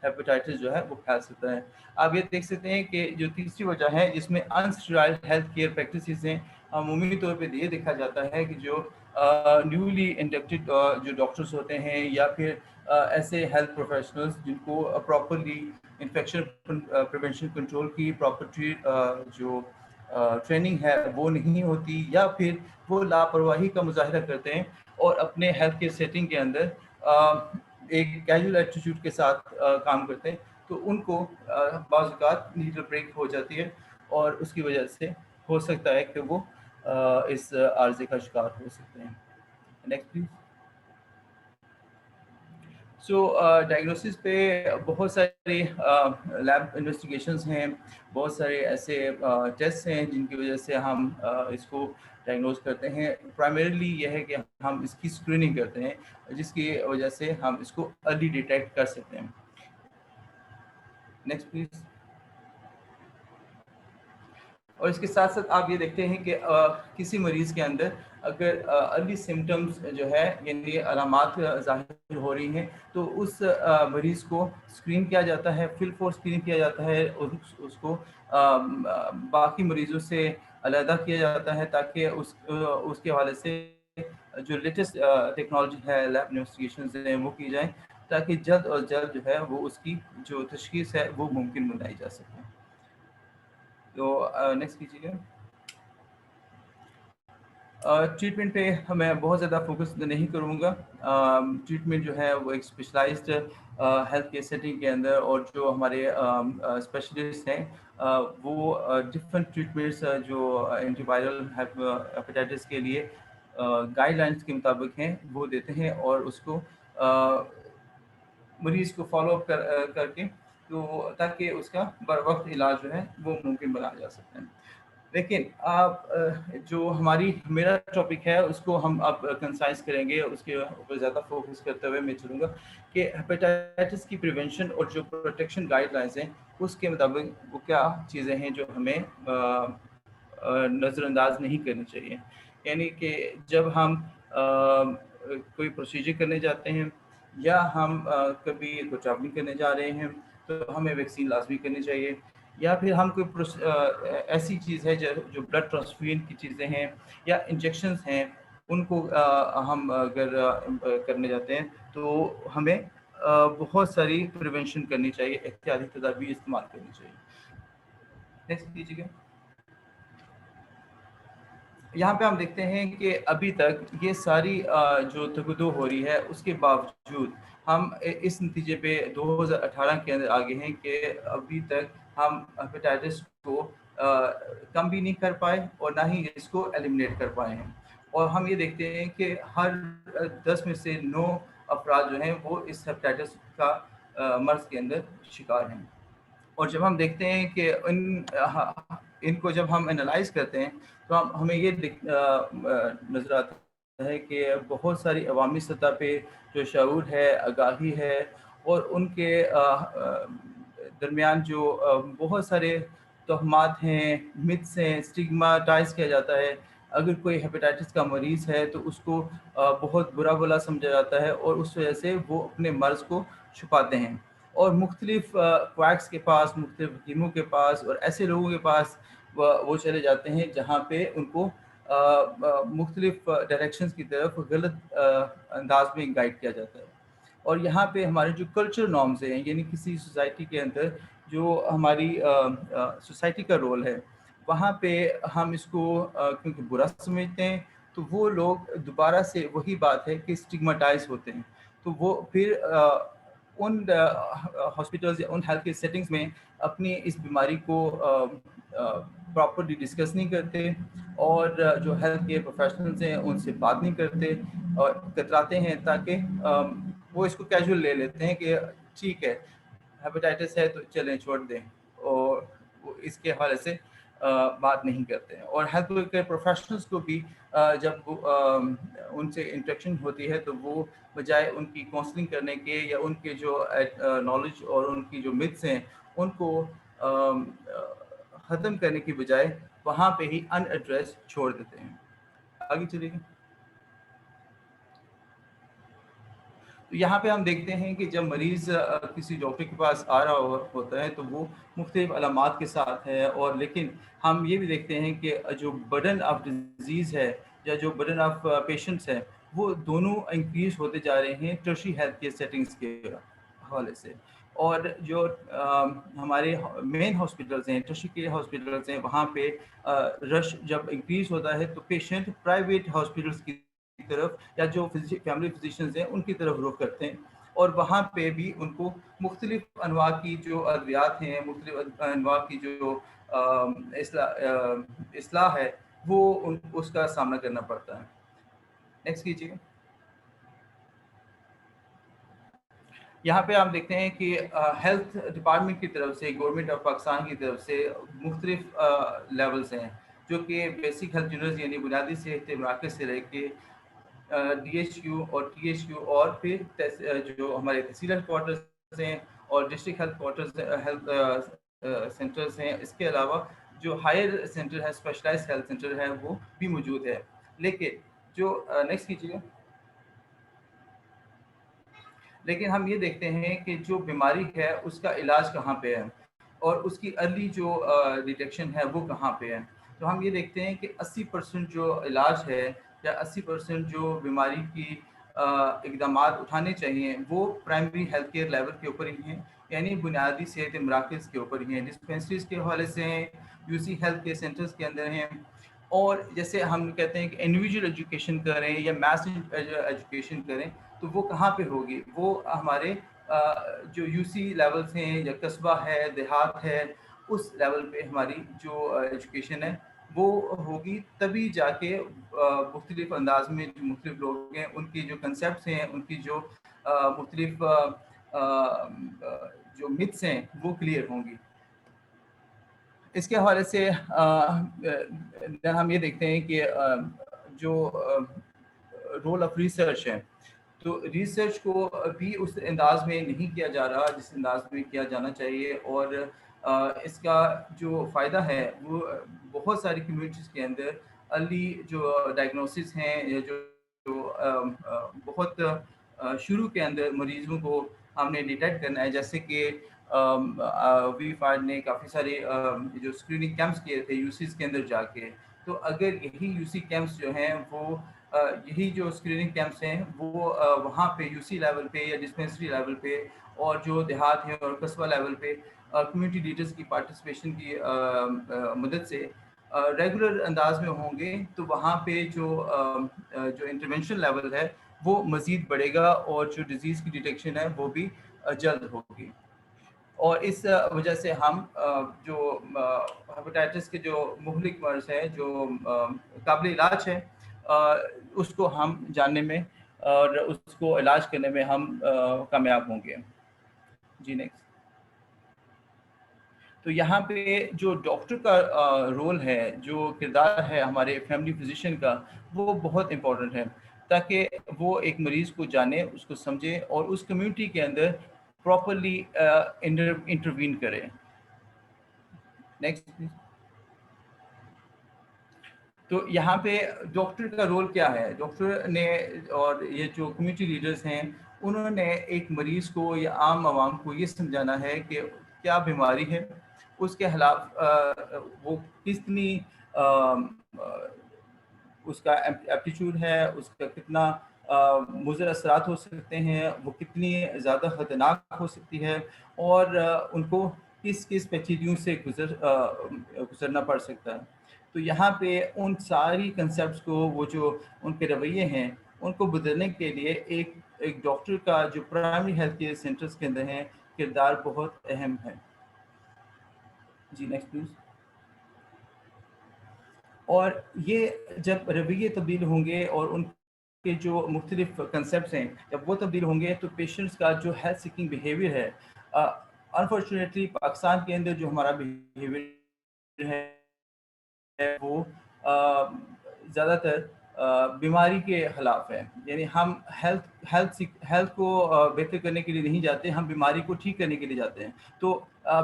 हेपेटाइटिस जो है वो फैल सकता है। आप ये देख सकते हैं कि जो तीसरी वजह है जिसमें अनस्टेराइल हेल्थ केयर प्रैक्टिसेस हैं। अमूमी तौर पे ये देखा जाता है कि जो न्यूली इंडक्टेड जो डॉक्टर्स होते हैं या फिर ऐसे हेल्थ प्रोफेशनल्स जिनको प्रॉपरली इन्फेक्शन प्रिवेंशन कंट्रोल की प्रॉपर जो ट्रेनिंग है वो नहीं होती, या फिर वो लापरवाही का मुजाहिरा करते हैं और अपने हेल्थ केयर सेटिंग के अंदर एक कैजुअल एटीट्यूड के साथ काम करते हैं, तो उनको बाज़ औक़ात नीडल ब्रेक हो जाती है और उसकी वजह से हो सकता है कि वो इस आर्ज़े का शिकार हो सकते हैं। Next please. सो डायग्नोसिस पे बहुत सारे लैब इन्वेस्टिगेशंस हैं, बहुत सारे ऐसे टेस्ट हैं जिनकी वजह से हम इसको डायग्नोज करते हैं। प्राइमरीली यह है कि हम इसकी स्क्रीनिंग करते हैं जिसकी वजह से हम इसको अर्ली डिटेक्ट कर सकते हैं। Next please. और इसके साथ साथ आप ये देखते हैं कि किसी मरीज़ के अंदर अगर अर्ली सिम्टम्स जो है यानी अलामात ज़ाहिर हो रही हैं तो उस मरीज़ को स्क्रीन किया जाता है, फिल फॉर स्क्रीन किया जाता है और उसको बाकी मरीज़ों से अलहदा किया जाता है ताकि उसके हवाले से जो लेटेस्ट टेक्नोलॉजी है, लैब इन्वेस्टिगेशंस हैं वो की जाए ताकि जल्द और जल्द जो है वो उसकी जो तशख़ीस है वो मुमकिन बनाई जा सके। तो नेक्स्ट कीजिएगा। ट्रीटमेंट पे मैं बहुत ज़्यादा फोकस नहीं करूँगा। ट्रीटमेंट जो है वो एक स्पेशलाइज्ड हेल्थ केयर सेटिंग के अंदर और जो हमारे स्पेशलिस्ट हैं वो डिफरेंट ट्रीटमेंट्स जो एंटीवायरल हेपेटाइटिस के लिए गाइडलाइंस के मुताबिक हैं वो देते हैं और उसको मरीज़ को फॉलो अप करके तो ताकि उसका बर वक्त इलाज जो है वो मुमकिन बनाया जा सकता है। लेकिन आप जो मेरा टॉपिक है उसको हम अब कंसाइज करेंगे, उसके ऊपर ज़्यादा फोकस करते हुए मैं चलूँगा कि हेपेटाइटिस की प्रिवेंशन और जो प्रोटेक्शन गाइडलाइंस हैं उसके मुताबिक वो क्या चीज़ें हैं जो हमें नज़रअंदाज नहीं करनी चाहिए। یعنی کہ جب ہم کوئی پروسیجر کرنے جاتے ہیں یا ہم کبھی کوئی ٹریولنگ کرنے جا رہے ہیں تو ہمیں ویکسین لازمی کرنی چاہیے. یا پھر ہم کوئی ایسی چیز ہے جو بلڈ ٹرانسفیوژن کی چیزیں ہیں یا انجیکشنز ہیں ان کو ہم اگر کرنے جاتے ہیں تو ہمیں بہت ساری پریونشن کرنی چاہیے, احتیاطی تدابیر استعمال کرنی چاہیے. نیکسٹ کیجیے گا. یہاں پہ ہم دیکھتے ہیں کہ ابھی تک یہ ساری جو تگدو ہو رہی ہے اس کے باوجود ہم اس نتیجے پہ 2018 کے اندر آگے ہیں کہ ابھی تک ہم ہیپیٹائٹس کو کم بھی نہیں کر پائے اور نہ ہی اس کو ایلیمنیٹ کر پائے ہیں. اور ہم یہ دیکھتے ہیں کہ ہر 10 میں سے 9 افراد جو ہیں وہ اس ہیپیٹائٹس کا مرض کے اندر شکار ہیں. اور جب ہم دیکھتے ہیں کہ ان کو جب ہم انالائز کرتے ہیں تو ہمیں یہ نظر آتا ہے کہ بہت ساری عوامی سطح پہ جو شعور ہے, آگاہی ہے, اور ان کے درمیان جو بہت سارے توہمات ہیں, متس ہیں, اسٹگماٹائز کیا جاتا ہے. اگر کوئی ہیپیٹائٹس کا مریض ہے تو اس کو بہت برا بھلا سمجھا جاتا ہے اور اس وجہ سے وہ اپنے مرض کو چھپاتے ہیں اور مختلف کویکس کے پاس, مختلف حکیموں کے پاس اور ایسے لوگوں کے پاس وہ چلے جاتے ہیں جہاں پہ ان کو مختلف ڈائریکشنز کی طرف غلط انداز میں گائیڈ کیا جاتا ہے. اور یہاں پہ ہمارے جو کلچر نارمز ہیں, یعنی کسی سوسائٹی کے اندر جو ہماری سوسائٹی کا رول ہے, وہاں پہ ہم اس کو کیونکہ برا سمجھتے ہیں تو وہ لوگ دوبارہ سے وہی بات ہے کہ اسٹگماٹائز ہوتے ہیں. تو وہ پھر ان ہاسپٹلز یا ان ہیلتھ کیئر سیٹنگز میں اپنی اس بیماری کو پراپرلی ڈسکس نہیں کرتے اور جو ہیلتھ کیئر پروفیشنلز ہیں ان سے بات نہیں کرتے اور کتراتے ہیں تاکہ وہ اس کو کیجول لے لیتے ہیں کہ ٹھیک ہے ہیپیٹائٹس ہے تو چلیں چھوڑ دیں, اور اس کے حوالے سے بات نہیں کرتے ہیں. اور ہیلتھ کیئر پروفیشنلز کو بھی جب ان سے انٹریکشن ہوتی ہے تو وہ بجائے ان کی کاؤنسلنگ کرنے کے یا ان کے جو نالج اور ان کی جو متس ہیں ان کو ختم کرنے کی بجائے وہاں پہ ہی ان ایڈریس چھوڑ دیتے ہیں. آگے چلیے گا. تو یہاں پہ ہم دیکھتے ہیں کہ جب مریض کسی ڈاکٹر کے پاس آ رہا ہوتا ہے تو وہ مختلف علامات کے ساتھ ہے, اور لیکن ہم یہ بھی دیکھتے ہیں کہ جو برڈن آف ڈیزیز ہے یا جو برڈن آف پیشنٹس ہے وہ دونوں انکریز ہوتے جا رہے ہیں ٹرشری ہیلتھ کیئر سیٹنگز کے حوالے سے. اور جو ہمارے مین ہاسپٹلز ہیں, ٹرشری کیئر ہاسپٹلز ہیں, وہاں پہ رش جب انکریز ہوتا ہے تو پیشنٹ پرائیویٹ ہاسپٹلز کی طرف یا جو فیملی فزیشنز ہیں ان کی طرف رخ کرتے ہیں, اور وہاں پہ بھی ان کو مختلف انواع کی جو ادویات ہیں, مختلف انواع کی جو اصلاح ہے وہ اس کا سامنا کرنا پڑتا ہے. نیکسٹ کیجیے. یہاں پہ آپ دیکھتے ہیں کہ ہیلتھ ڈپارٹمنٹ کی طرف سے, گورنمنٹ آف پاکستان کی طرف سے مختلف لیولز ہیں جو کہ بیسک ہیلتھ یونٹس یعنی بنیادی صحت مراکز سے رہ کے ڈی ایچ کیو اور ٹی ایچ کیو اور پھر جو ہمارے تحصیل ہیڈ کوارٹرز ہیں اور district health quarters health centres ہیں, اس کے علاوہ جو ہائر سینٹر ہے, اسپیشلائز ہیلتھ سینٹر ہے, وہ بھی موجود ہے. لیکن جو نیکسٹ کیجیے. لیکن ہم یہ دیکھتے ہیں کہ جو بیماری ہے اس کا علاج کہاں پہ ہے اور اس کی ارلی جو ڈیٹیکشن ہے وہ کہاں پہ ہے. تو ہم یہ دیکھتے ہیں کہ 80% جو علاج ہے یا 80% جو بیماری کی اقدامات اٹھانے چاہیے وہ پرائمری ہیلتھ کیئر لیول کے اوپر ہی ہیں, یعنی بنیادی صحت مراکز کے اوپر ہی ہیں, ڈسپینسریز کے حوالے سے ہیں, U C health care centres کے اندر ہیں. اور جیسے ہم کہتے ہیں کہ انڈیویجول ایجوکیشن کریں یا میس ایجوکیشن کریں تو وہ کہاں پہ ہوگی, وہ ہمارے جو یو سی لیولز ہیں یا قصبہ ہے, دیہات ہے, اس لیول پہ ہماری جو ایجوکیشن ہے وہ ہوگی. تبھی جا کے مختلف انداز میں جو مختلف لوگ ہیں ان کی جو کنسیپٹس ہیں, ان کی جو مختلف جو متس ہیں وہ کلیئر ہوں گی. اس کے حوالے سے ہم یہ دیکھتے ہیں کہ جو رول آف ریسرچ ہے تو ریسرچ کو بھی اس انداز میں نہیں کیا جا رہا جس انداز میں کیا جانا چاہیے, اور اس کا جو فائدہ ہے وہ بہت ساری کمیونٹیز کے اندر अर्ली जो डायग्नोसिस हैं या जो बहुत शुरू के अंदर मरीज़ों को हमने डिटेक्ट करना है, जैसे कि वी5 ने काफ़ी सारे जो स्क्रीनिंग कैंप्स किए थे यूसीज के अंदर जाके, तो अगर यही यूसी कैंप्स जो हैं वो यही जो स्क्रीनिंग कैंप्स हैं वो वहाँ पे यूसी लेवल पे या डिस्पेंसरी लेवल पे और जो देहात है और कस्बा लेवल पे कम्युनिटी लीडर्स की पार्टिसिपेशन की मदद से रेगुलर अंदाज में होंगे, तो वहाँ पे जो इंटरवेंशन लेवल है वो मज़ीद बढ़ेगा और जो डिज़ीज़ की डिटेक्शन है वो भी जल्द होगी। और इस वजह से हम जो हेपेटाइटिस के जो मुहलिक मर्ज़ है, जो काबिल इलाज है, उसको हम जानने में और उसको इलाज करने में हम कामयाब होंगे। जी नेक्स्ट। तो यहाँ पे जो डॉक्टर का रोल है, जो किरदार है हमारे फैमिली फिजिशियन का, वो बहुत इम्पोर्टेंट है, ताकि वो एक मरीज़ को जाने, उसको समझे और उस कम्युनिटी के अंदर प्रॉपरली इंटरवीन करे। Next please. तो यहाँ पे डॉक्टर का रोल क्या है? डॉक्टर ने और ये जो कम्युनिटी लीडर्स हैं, उन्होंने एक मरीज़ को या आम आवाम को ये समझाना है कि क्या बीमारी है, उसके खिलाफ वो कितनी उसका एप्टीट्यूड है, उसका कितना मुज़र असरात हो सकते हैं, वो कितनी ज़्यादा ख़तरनाक हो सकती है और उनको किस किस पेचीदगियों से गुजरना पड़ सकता है। तो यहाँ पे उन सारी कंसेप्ट्स को, वो जो उनके रवैये हैं, उनको बदलने के लिए एक डॉक्टर का जो प्राइमरी हेल्थ केयर सेंटर्स के अंदर है किरदार बहुत अहम है। जी नेक्स्ट प्लीज़। और ये जब रवैये तब्दील होंगे और उनके जो मुख्तलिफ कंसेप्ट हैं जब वो तब्दील होंगे, तो पेशेंट्स का जो हेल्थ सीकिंग बिहेवियर है, अनफॉर्चुनेटली पाकिस्तान के अंदर जो हमारा बिहेवियर है वो ज़्यादातर बीमारी के ख़िलाफ़ है। यानी हम हेल्थ को बेहतर करने के लिए नहीं जाते, हम बीमारी को ठीक करने के लिए जाते हैं। तो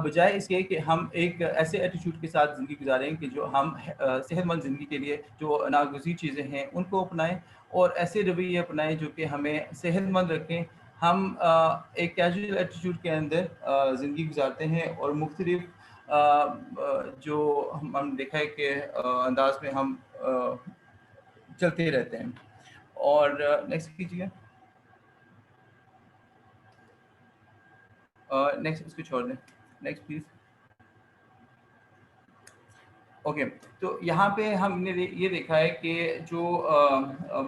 बजाय इसके कि हम एक ऐसे एटीट्यूड के साथ ज़िंदगी गुजारें कि जो हम सेहतमंद ज़िंदगी के लिए जो नागज़ीर चीज़ें हैं उनको अपनाएं और ऐसे रवैये अपनाएं जो कि हमें सेहतमंद रखें। हम एक कैजुअल एटीट्यूड के अंदर ज़िंदगी गुजारते हैं और मुख्तलिफ जो हम देखा है कि अंदाज में हम चलते रहते हैं। और नेक्स्ट कीजिए। नेक्स्ट इसको छोड़ दें। Next please. ओके, तो यहाँ पे हमने ये देखा है कि जो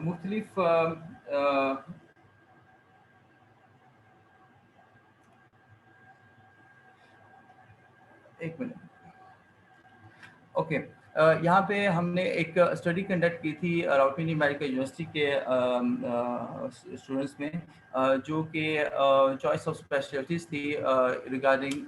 मुख्तलिफ एक मिनट। ओके, यहाँ पे हमने एक स्टडी कंडक्ट की थी राउलपिंडी मेडिकल यूनिवर्सिटी के स्टूडेंट्स में, जो कि चॉइस ऑफ स्पेशलिटीज़ थी regarding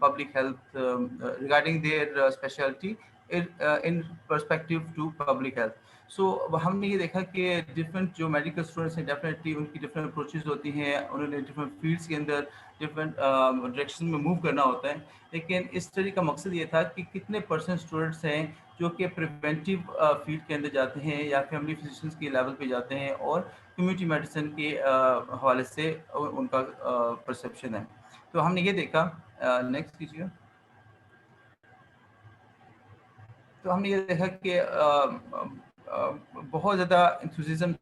public health, regarding their speciality in perspective to public health. So हमने ये देखा कि डिफरेंट जो मेडिकल स्टूडेंट्स हैं, डेफिनेटली उनकी डिफरेंट अप्रोचेस होती हैं, उन्होंने डिफरेंट फील्ड्स के अंदर डिफरेंट डायरेक्शन में मूव करना होता है। लेकिन इस स्टडी का मकसद ये था कि कितने परसेंट स्टूडेंट्स हैं जो कि प्रिवेंटिव फील्ड के अंदर जाते हैं या फैमिली फिजिशियंस के लेवल पे जाते हैं और कम्युनिटी मेडिसिन के हवाले से उनका परसेप्शन है। तो हमने ये देखा। नेक्स्ट कीजिए। तो हमने ये देखा कि बहुत ज़्यादा इंथुसिज्म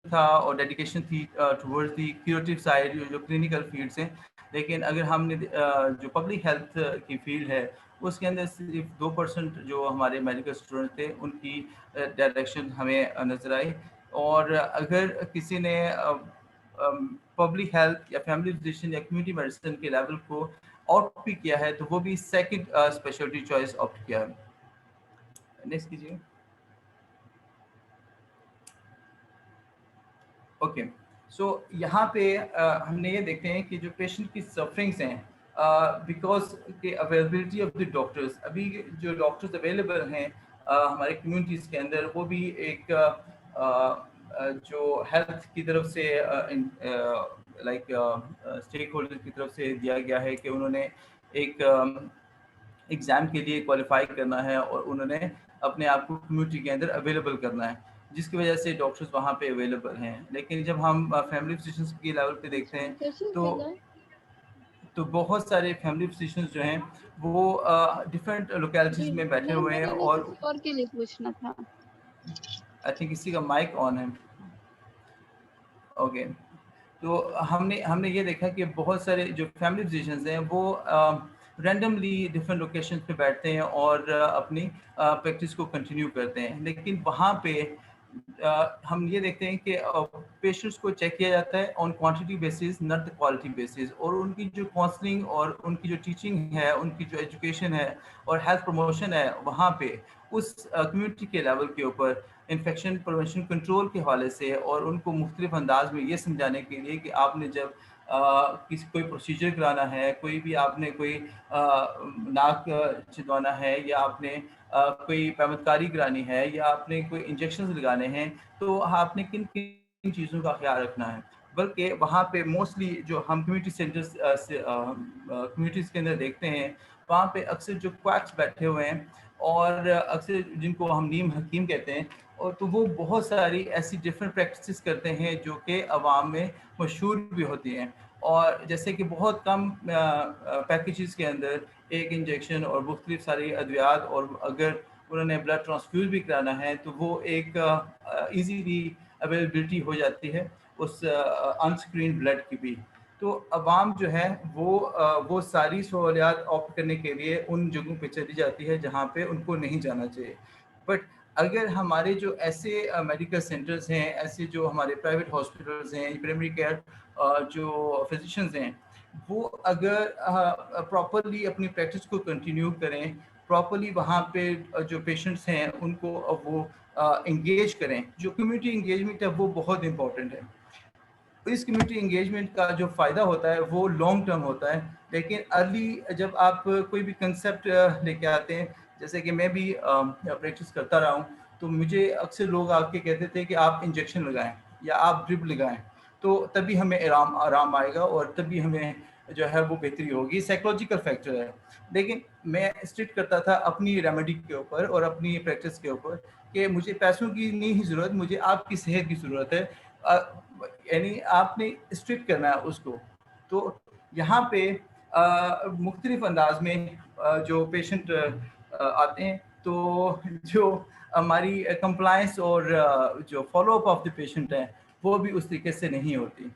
था और डेडिकेशन थी टुवर्ड्स दी क्यूरेटिव साइड, जो क्लिनिकल फील्ड्स हैं। लेकिन अगर हमने जो पब्लिक हेल्थ की फील्ड है उसके अंदर सिर्फ 2% जो हमारे मेडिकल स्टूडेंट थे उनकी डायरेक्शन हमें नज़र आई। और अगर किसी ने पब्लिक हेल्थ या फैमिली फिजिशियन या कम्युनिटी मेडिसिन के लेवल को ऑप्ट भी किया है, तो वो भी सेकंड स्पेशलिटी चॉइस ऑप्ट किया है। नेक्स्ट कीजिए। ओके, सो यहाँ पे हमने ये देखते हैं कि जो पेशेंट की सफरिंग्स हैं, बिकॉज के अवेलेबिलिटी ऑफ द डॉक्टर्स, अभी जो डॉक्टर्स अवेलेबल हैं हमारे कम्युनिटीज़ के अंदर, वो भी एक जो हेल्थ की तरफ से लाइक स्टेक होल्डर की तरफ से दिया गया है कि उन्होंने एक ایگزام کے لیے کوالیفائی کرنا ہے اور انہوں نے اپنے آپ کو کمیونٹی کے اندر اویلیبل کرنا ہے، جس کی وجہ سے ڈاکٹرز وہاں پہ اویلیبل ہیں. لیکن جب ہم فیملی فزیشنس کی لیول پہ دیکھتے ہیں تو بہت سارے فیملی فزیشنز جو ہیں وہ ڈفرینٹ لوکیلٹیز میں بیٹھے ہوئے ہیں. اور اور کے لیے پوچھنا تھا. آئی تھنک کسی کا مائک آن ہے. اوکے، تو ہم نے یہ دیکھا کہ بہت سارے جو فیملی فزیشنز ہیں وہ رینڈملی ڈفرینٹ لوکیشن پہ بیٹھتے ہیں اور اپنی پریکٹس کو کنٹینیو کرتے ہیں. لیکن وہاں پہ ہم یہ دیکھتے ہیں کہ پیشنٹس کو چیک کیا جاتا ہے on quantity basis not the quality basis, اور ان کی جو کاؤنسلنگ اور ان کی جو ٹیچنگ ہے، ان کی جو ایجوکیشن ہے اور ہیلتھ پروموشن ہے وہاں پہ اس کمیونٹی کے لیول کے اوپر انفیکشن پریونشن کنٹرول کے حوالے سے، اور ان کو مختلف انداز میں یہ سمجھانے کے لیے کہ آپ نے جب کوئی پروسیجر کرانا ہے، کوئی بھی آپ نے کوئی ناک چدوانا ہے، یا آپ نے کوئی پیمت کاری کرانی ہے، یا آپ نے کوئی انجیکشنز لگانے ہیں، تو آپ نے کن کن چیزوں کا خیال رکھنا ہے. بلکہ وہاں پہ موسٹلی جو ہم کمیونٹی سینٹرز کمیونٹیز کے اندر دیکھتے ہیں، وہاں پہ اکثر جو کویکس بیٹھے ہوئے ہیں اور اکثر جن کو ہم نیم حکیم کہتے ہیں، اور تو وہ بہت ساری ایسی ڈفرینٹ پریکٹسز کرتے ہیں جو کہ عوام میں مشہور بھی ہوتی ہیں. اور جیسے کہ بہت کم پیکیجز کے اندر ایک انجیکشن اور مختلف ساری ادویات، اور اگر انہوں نے بلڈ ٹرانسفیوز بھی کرانا ہے تو وہ ایک ایزیلی اویلیبلٹی ہو جاتی ہے اس انسکرین بلڈ کی بھی. تو عوام جو ہے وہ ساری سہولیات آپٹ کرنے کے لیے ان جگہوں پہ چلی جاتی ہے جہاں پہ ان کو نہیں جانا چاہیے. بٹ اگر ہمارے جو ایسے میڈیکل سینٹرز ہیں، ایسے جو ہمارے پرائیویٹ ہاسپٹلز ہیں، پرائمری کیئر جو فزیشنز ہیں، وہ اگر پراپرلی اپنی پریکٹس کو کنٹینیو کریں، پراپرلی وہاں پہ جو پیشنٹس ہیں ان کو وہ انگیج کریں. جو کمیونٹی انگیجمنٹ ہے وہ بہت امپورٹنٹ ہے. اس کمیونٹی انگیجمنٹ کا جو فائدہ ہوتا ہے وہ لانگ ٹرم ہوتا ہے. لیکن ارلی جب آپ کوئی بھی کنسیپٹ لے کے آتے ہیں، جیسے کہ میں بھی پریکٹس کرتا رہا ہوں، تو مجھے اکثر لوگ آ کے کہتے تھے کہ آپ انجیکشن لگائیں یا آپ ڈرپ لگائیں، تو تبھی ہمیں آرام آئے گا اور تبھی ہمیں جو ہے وہ بہتری ہوگی. سائیکولوجیکل فیکٹر ہے. لیکن میں اسٹرکٹ کرتا تھا اپنی ریمیڈی کے اوپر اور اپنی پریکٹس کے اوپر کہ مجھے پیسوں کی نہیں ضرورت، مجھے آپ کی صحت کی ضرورت ہے. یعنی آپ نے اسٹرکٹ کرنا ہے اس کو. تو یہاں پہ مختلف انداز میں جو پیشنٹ آتے ہیں، تو جو ہماری کمپلائنس اور جو follow up of the patient ہے وہ بھی اس طریقے سے نہیں ہوتی.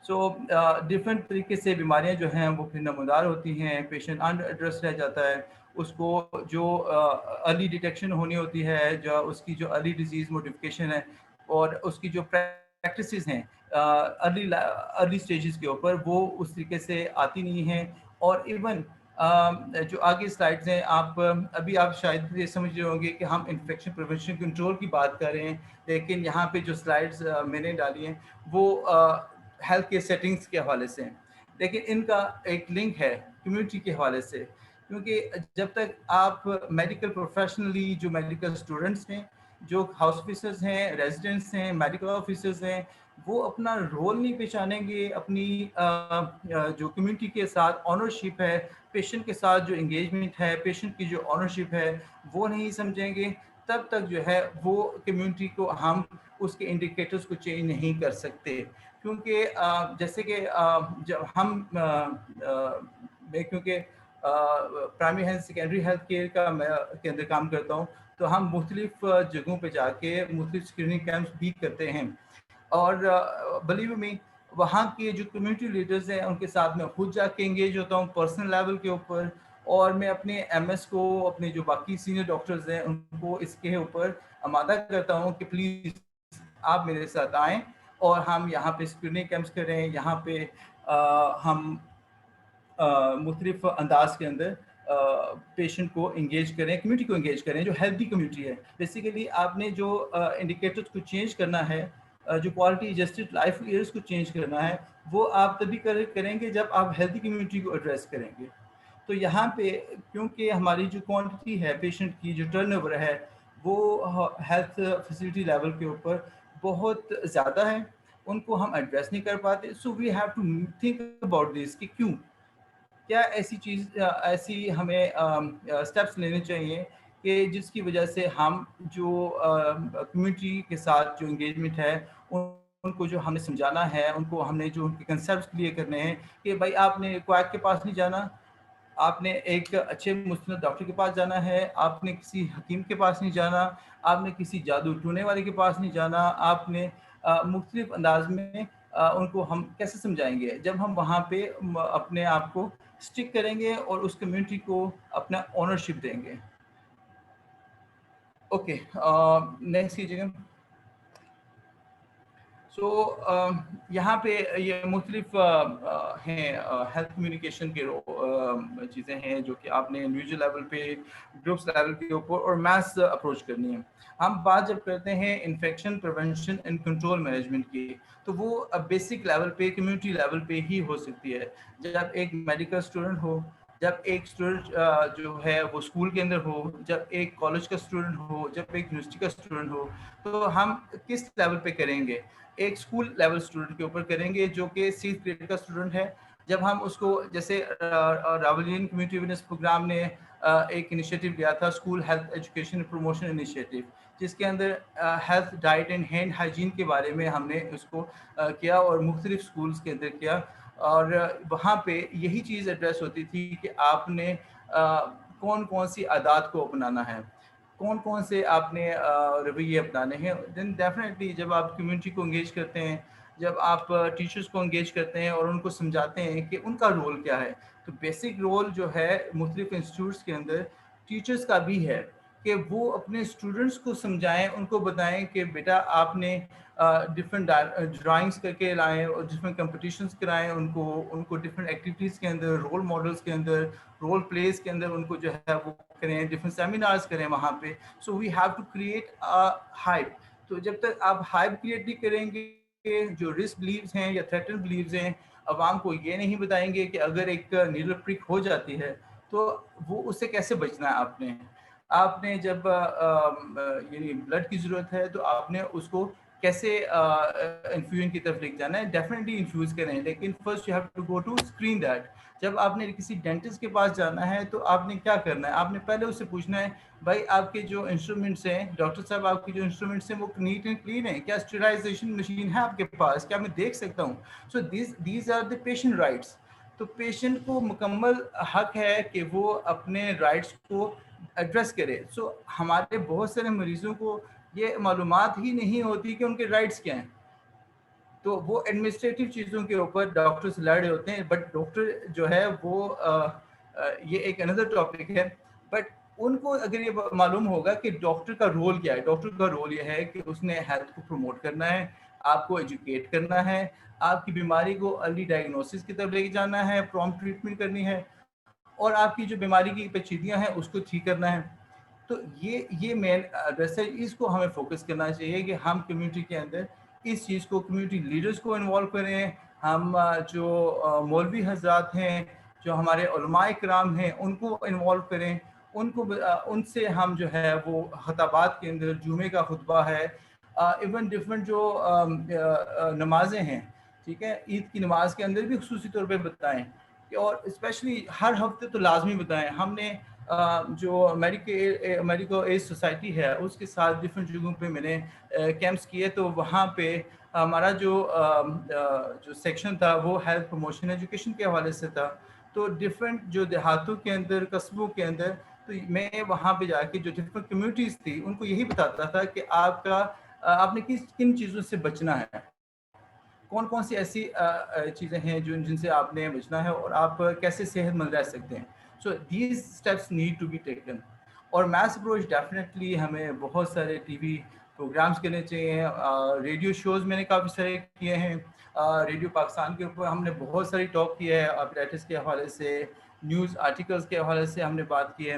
سو ڈفرینٹ طریقے سے بیماریاں جو ہیں وہ پھر نمودار ہوتی ہیں. پیشنٹ ان ایڈریس رہ جاتا ہے. اس کو جو ارلی ڈیٹیکشن ہونی ہوتی ہے، جو اس کی جو ارلی ڈیزیز موڈیفکیشن ہے، اور اس کی جو پریکٹسز ہیں ارلی اسٹیجز کے اوپر، وہ اس طریقے سے آتی نہیں ہیں. اور ایون جو آگے سلائڈز ہیں، ابھی آپ شاید یہ سمجھ رہے ہوں گے کہ ہم انفیکشن پریونشن کنٹرول کی بات کر رہے ہیں، لیکن یہاں پہ جو سلائڈز میں نے ڈالی ہیں وہ ہیلتھ کیئر سیٹنگز کے حوالے سے ہیں. لیکن ان کا ایک لنک ہے کمیونٹی کے حوالے سے، کیونکہ جب تک آپ میڈیکل پروفیشنلی جو میڈیکل اسٹوڈنٹس ہیں، جو ہاؤس آفیسرز ہیں، ریزیڈنٹس ہیں، میڈیکل آفیسرز ہیں، وہ اپنا رول نہیں پہچانیں گے، اپنی جو کمیونٹی کے ساتھ آنرشپ ہے، پیشنٹ کے ساتھ جو انگیجمنٹ ہے، پیشنٹ کی جو آنرشپ ہے وہ نہیں سمجھیں گے، تب تک جو ہے وہ کمیونٹی کو ہم اس کے انڈیکیٹرز کو چینج نہیں کر سکتے. کیونکہ جیسے کہ جب ہم میں کیونکہ primary health secondary health care کے اندر کام کرتا ہوں، تو ہم مختلف جگہوں پہ جا کے مختلف اسکریننگ کیمپس بھی کرتے ہیں. اور بلیو می وہاں کے جو کمیونٹی لیڈرز ہیں ان کے ساتھ میں خود جا کے انگیج ہوتا ہوں پرسنل لیول کے اوپر، اور میں اپنے ایم ایس کو، اپنے جو باقی سینئر ڈاکٹرز ہیں ان کو اس کے اوپر آمادہ کرتا ہوں کہ پلیز آپ میرے ساتھ آئیں اور ہم یہاں پہ اسکریننگ کیمپس کریں. یہاں پہ ہم مختلف انداز کے اندر پیشنٹ کو انگیج کریں، کمیونٹی کو انگیج کریں جو ہیلتھی کمیونٹی ہے. بیسیکلی آپ نے جو انڈیکیٹرز کو چینج کرنا ہے، جو کوالٹی ایڈجسٹڈ لائف ایئرز کو چینج کرنا ہے، وہ آپ تبھی کریں گے جب آپ ہیلتھی کمیونٹی کو ایڈریس کریں گے. تو یہاں پہ کیونکہ ہماری جو کوانٹٹی ہے پیشنٹ کی، جو ٹرن اوور ہے، وہ ہیلتھ فیسلٹی لیول کے اوپر بہت زیادہ ہے، ان کو ہم ایڈریس نہیں کر پاتے. So we have to think about this کہ کیوں. کیا ایسی چیز ایسی ہمیں اسٹیپس لینے چاہیے کہ جس کی وجہ سے ہم جو کمیونٹی کے ساتھ جو انگیجمنٹ ہے ان کو جو ہم نے سمجھانا ہے، ان کو ہم نے جو ان کے کنسیپٹس کلیئر کرنے ہیں کہ بھائی آپ نے کویک کے پاس نہیں جانا، آپ نے ایک اچھے مستند ڈاکٹر کے پاس جانا ہے، آپ نے کسی حکیم کے پاس نہیں جانا، آپ نے کسی جادو ٹونے والے کے پاس نہیں جانا، آپ نے مختلف انداز میں ان کو ہم کیسے سمجھائیں گے جب ہم وہاں پہ اپنے آپ کو اسٹک کریں گے اور اس کمیونٹی کو اپنا اونرشپ دیں گے. اوکے نیکسٹ کیجیے گا. سو یہاں پہ یہ مختلف ہیں ہیلتھ کمیونیکیشن کے چیزیں ہیں جو کہ آپ نے انڈیویجول لیول پہ، گروپس لیول کے اوپر اور میس اپروچ کرنی ہے. ہم بات جب کرتے ہیں infection prevention and control management کی تو وہ بیسک لیول پہ، کمیونٹی لیول پہ ہی ہو سکتی ہے. جب ایک میڈیکل اسٹوڈنٹ ہو، جب ایک اسٹوڈنٹ جو ہے وہ اسکول کے اندر ہو، جب ایک کالج کا اسٹوڈنٹ ہو، جب ایک یونیورسٹی کا اسٹوڈنٹ ہو، تو ہم کس لیول پہ کریں گے؟ ایک اسکول لیول اسٹوڈنٹ کے اوپر کریں گے جو کہ 6th گریڈ کا اسٹوڈنٹ ہے. جب ہم اس کو جیسے راولین کمیونٹی اویئرنیس پروگرام نے ایک انیشیٹو لیا تھا، school health education promotion initiative, جس کے اندر health diet and hand hygiene کے بارے میں ہم نے اس کو کیا اور مختلف اسکولس کے اندر کیا. اور وہاں پہ یہی چیز ایڈریس ہوتی تھی کہ آپ نے کون کون سی عادات کو اپنانا ہے، کون کون سے آپ نے رویے اپنانے ہیں. دین ڈیفینیٹلی جب آپ کمیونٹی کو انگیج کرتے ہیں، جب آپ ٹیچرس کو انگیج کرتے ہیں اور ان کو سمجھاتے ہیں کہ ان کا رول کیا ہے، تو بیسک رول جو ہے مختلف انسٹیٹیوٹس کے اندر ٹیچرس کا بھی ہے کہ وہ اپنے اسٹوڈنٹس کو سمجھائیں، ان کو بتائیں کہ بیٹا آپ نے ڈفرینٹ ڈرائنگس کر کے لائیں اور ڈفرینٹ کمپٹیشنس کرائیں، ان کو ڈفرینٹ ایکٹیویٹیز کے اندر، رول ماڈلس کے اندر، رول پلیز کے اندر ان کو جو ہے وہ کریں، ڈفرینٹ سیمینارز کریں وہاں پہ. So we have to create hype. تو جب تک آپ ہائپ کریٹ نہیں کریں گے، جو رسک بلیوز ہیں یا تھریٹن بلیوز ہیں، عوام کو یہ نہیں بتائیں گے کہ اگر ایک نیڈل پرک ہو جاتی ہے تو وہ اس سے کیسے بچنا ہے. آپ نے جب یعنی بلڈ کی ضرورت ہے تو آپ نے اس کو کیسے انفیوژن کی طرف لے جانا ہے. ڈیفینیٹلی انفیوز کریں، لیکن first you have to go to screen that. جب آپ نے کسی ڈینٹسٹ کے پاس جانا ہے تو آپ نے کیا کرنا ہے؟ آپ نے پہلے اس سے پوچھنا ہے بھائی آپ کے جو انسٹرومنٹس ہیں، ڈاکٹر صاحب آپ کے جو انسٹرومنٹس ہیں وہ نیٹ اینڈ کلین ہیں کیا؟ اسٹیرائزیشن مشین ہے آپ کے پاس کیا؟ میں دیکھ سکتا ہوں. So these are the patient rights. تو پیشنٹ کو مکمل حق ہے کہ وہ اپنے رائٹس کو ایڈریس کرے. سو ہمارے بہت سارے مریضوں کو یہ معلومات ہی نہیں ہوتی کہ ان کے رائٹس کیا ہیں، تو وہ ایڈمنسٹریٹو چیزوں کے اوپر ڈاکٹر سے لڑ رہے ہوتے ہیں. بٹ ڈاکٹر جو ہے وہ یہ ایک اندر ٹاپک ہے. بٹ ان کو اگر یہ معلوم ہوگا کہ ڈاکٹر کا رول کیا ہے، ڈاکٹر کا رول یہ ہے کہ اس نے ہیلتھ کو پروموٹ کرنا ہے، آپ کو ایجوکیٹ کرنا ہے، آپ کی بیماری کو ارلی ڈائگنوسس کی طرف لے کے جانا ہے، پرومپٹ ٹریٹمنٹ کرنی ہے، اور آپ کی جو بیماری کی پیچیدگیاں ہیں اس کو ٹھیک کرنا ہے. تو یہ مین ایڈریس ہے. اس کو ہمیں فوکس کرنا چاہیے کہ ہم کمیونٹی کے اندر اس چیز کو، کمیونٹی لیڈرز کو انوالو کریں. ہم جو مولوی حضرات ہیں، جو ہمارے علماء کرام ہیں، ان کو انوالو کریں. ان سے ہم جو ہے وہ خطابات کے اندر، جمعے کا خطبہ ہے، ایون ڈفرینٹ جو نمازیں ہیں، ٹھیک ہے، عید کی نماز کے اندر بھی خصوصی طور پہ بتائیں، اور اسپیشلی ہر ہفتے تو لازمی بتائیں. ہم نے جو میڈیکو ایج سوسائٹی ہے اس کے ساتھ ڈفرینٹ جگہوں پہ میں نے کیمپس کیے، تو وہاں پہ ہمارا جو سیکشن تھا وہ ہیلتھ پروموشن ایجوکیشن کے حوالے سے تھا. تو ڈفرینٹ جو دیہاتوں کے اندر، قصبوں کے اندر، تو میں وہاں پہ جا کے جو ڈفرینٹ کمیونٹیز تھی ان کو یہی بتاتا تھا کہ آپ نے کن چیزوں سے بچنا ہے، کون کون سی ایسی چیزیں ہیں جن سے آپ نے بچنا ہے، اور آپ کیسے صحت مند رہ سکتے ہیں. So these steps need to be taken. اور میس اپروچ ڈیفینیٹلی ہمیں بہت سارے ٹی وی پروگرامس کرنے چاہیے. ریڈیو شوز میں نے کافی سارے کیے ہیں. ریڈیو پاکستان کے اوپر ہم نے بہت ساری ٹاک کی ہے، ہیپیٹائٹس کے حوالے سے، نیوز آرٹیکلس کے حوالے سے ہم نے بات کی ہے.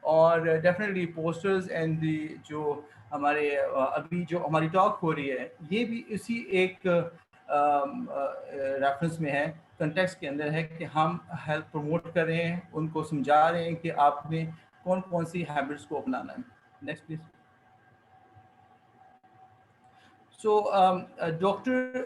اور ڈیفینیٹلی پوسٹرز اینڈ دی جو ہمارے ابھی جو ہماری ٹاک ہو رہی ہے یہ بھی اسی ایک ریفرنس میں ہے، کنٹیکسٹ کے اندر ہے کہ ہم ہیلتھ پروموٹ کر رہے ہیں، ان کو سمجھا رہے ہیں کہ آپ نے کون کون سی ہیبٹس کو اپنانا ہے. Next please. سو ڈاکٹر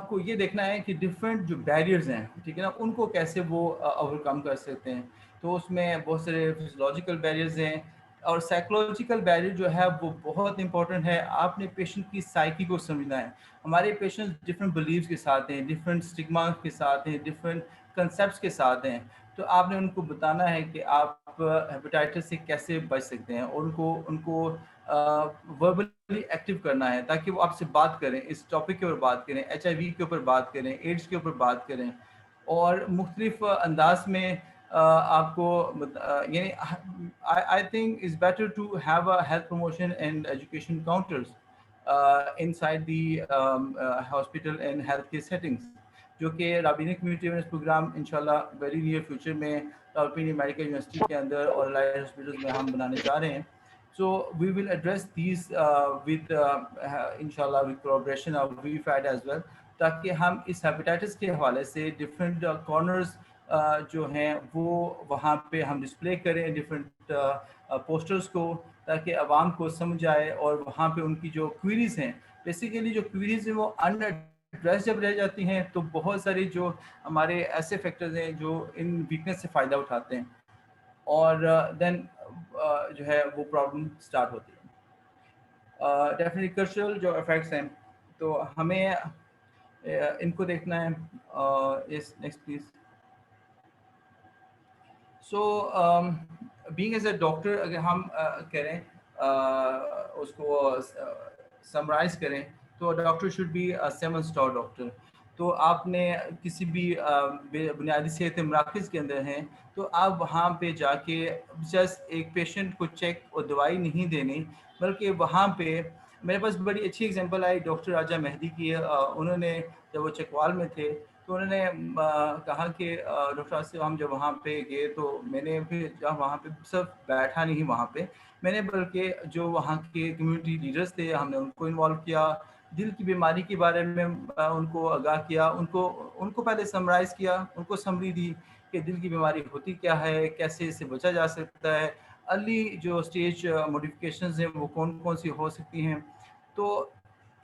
کو یہ دیکھنا ہے کہ ڈفرینٹ جو بیریئرز ہیں ٹھیک ہے نا ان کو کیسے وہ اوور کم کر سکتے ہیں. تو اس میں بہت سارے فزیولوجیکل بیریئرز ہیں اور سائیکولوجیکل بیریئر جو ہے وہ بہت امپورٹنٹ ہے. آپ نے پیشنٹ کی سائیکی کو سمجھنا ہے. ہمارے پیشنٹ ڈفرینٹ بلیوز کے ساتھ ہیں, ڈفرینٹ اسٹگما کے ساتھ ہیں, ڈفرینٹ کنسیپٹس کے ساتھ ہیں. تو آپ نے ان کو بتانا ہے کہ آپ ہیپیٹائٹس سے کیسے بچ سکتے ہیں اور ان کو وربلی ایکٹیو کرنا ہے تاکہ وہ آپ سے بات کریں, اس ٹاپک کے اوپر بات کریں, HIV کے اوپر بات کریں, ایڈس کے اوپر بات کریں, اور مختلف انداز میں آپ کو یعنی I think it's better to have a health promotion and education counters inside the hospital and healthcare settings, جو کہ رابینہ کمیونٹی اویئرنیس پروگرام انشاءاللہ ویری نیئر فیوچر میں راولپنڈی میڈیکل یونیورسٹی کے اندر اور الائٹ ہاسپٹلز میں ہم بنانے جا رہے ہیں. So we will address these with inshallah with collaboration of VFAD as well, تاکہ ہم اس ہیپیٹائٹس کے حوالے سے ڈفرینٹ کارنرز جو ہیں وہ وہاں پہ ہم ڈسپلے کریں ڈفرینٹ پوسٹرز کو, تاکہ عوام کو سمجھ آئے اور وہاں پہ ان کی جو کوئریز ہیں, بیسیکلی جو کوئریز ہیں وہ ان ایڈریس جب رہ جاتی ہیں تو بہت ساری جو ہمارے ایسے فیکٹرز ہیں جو ان ویکنیس سے فائدہ اٹھاتے ہیں اور دین جو ہے وہ پرابلم اسٹارٹ ہوتی ہے. ڈیفینیٹلی کلچرل جو افیکٹس ہیں تو ہمیں ان کو دیکھنا ہے. Yes next please. So being as a doctor اگر ہم کریں اس کو سمرائز کریں تو doctor should be 7 star doctor. تو آپ نے کسی بھی بنیادی صحت مراکز کے اندر ہیں تو آپ وہاں پہ جا کے جسٹ ایک پیشنٹ کو چیک اور دوائی نہیں دینی, بلکہ وہاں پہ میرے پاس بڑی اچھی ایگزامپل آئی ڈاکٹر راجہ مہدی کی. انہوں نے جب وہ چکوال میں تھے تو انہوں نے کہا کہ ڈاکٹر آصف ہم جب وہاں پہ گئے تو میں نے پھر جب وہاں پہ صرف بیٹھا نہیں وہاں پہ, میں نے بلکہ جو وہاں کے کمیونٹی لیڈرز تھے ہم نے ان کو انوالو کیا, دل کی بیماری کے بارے میں ان کو آگاہ کیا, ان کو پہلے سمرائز کیا, ان کو سمری دی کہ دل کی بیماری ہوتی کیا ہے, کیسے اس سے بچا جا سکتا ہے, ارلی جو اسٹیج موڈیفکیشنز ہیں وہ کون کون سی ہو سکتی ہیں. تو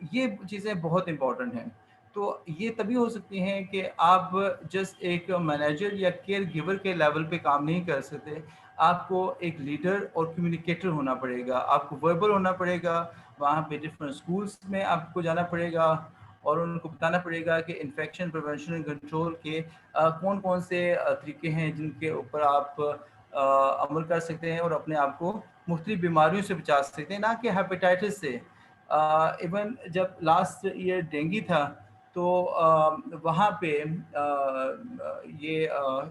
یہ چیزیں بہت امپورٹنٹ ہیں. تو یہ تبھی ہو سکتی ہیں کہ آپ جسٹ ایک مینیجر یا کیئر گیور کے لیول پہ کام نہیں کر سکتے, آپ کو ایک لیڈر اور کمیونیکیٹر ہونا پڑے گا, آپ کو وربل ہونا پڑے گا, وہاں پہ ڈفرینٹ اسکولس میں آپ کو جانا پڑے گا اور ان کو بتانا پڑے گا کہ انفیکشن پریونشن اینڈ کنٹرول کے کون کون سے طریقے ہیں جن کے اوپر آپ عمل کر سکتے ہیں اور اپنے آپ کو مختلف بیماریوں سے بچا سکتے ہیں, نہ کہ ہیپیٹائٹس سے. ایون جب لاسٹ ایئر ڈینگی تھا تو وہاں پہ یہ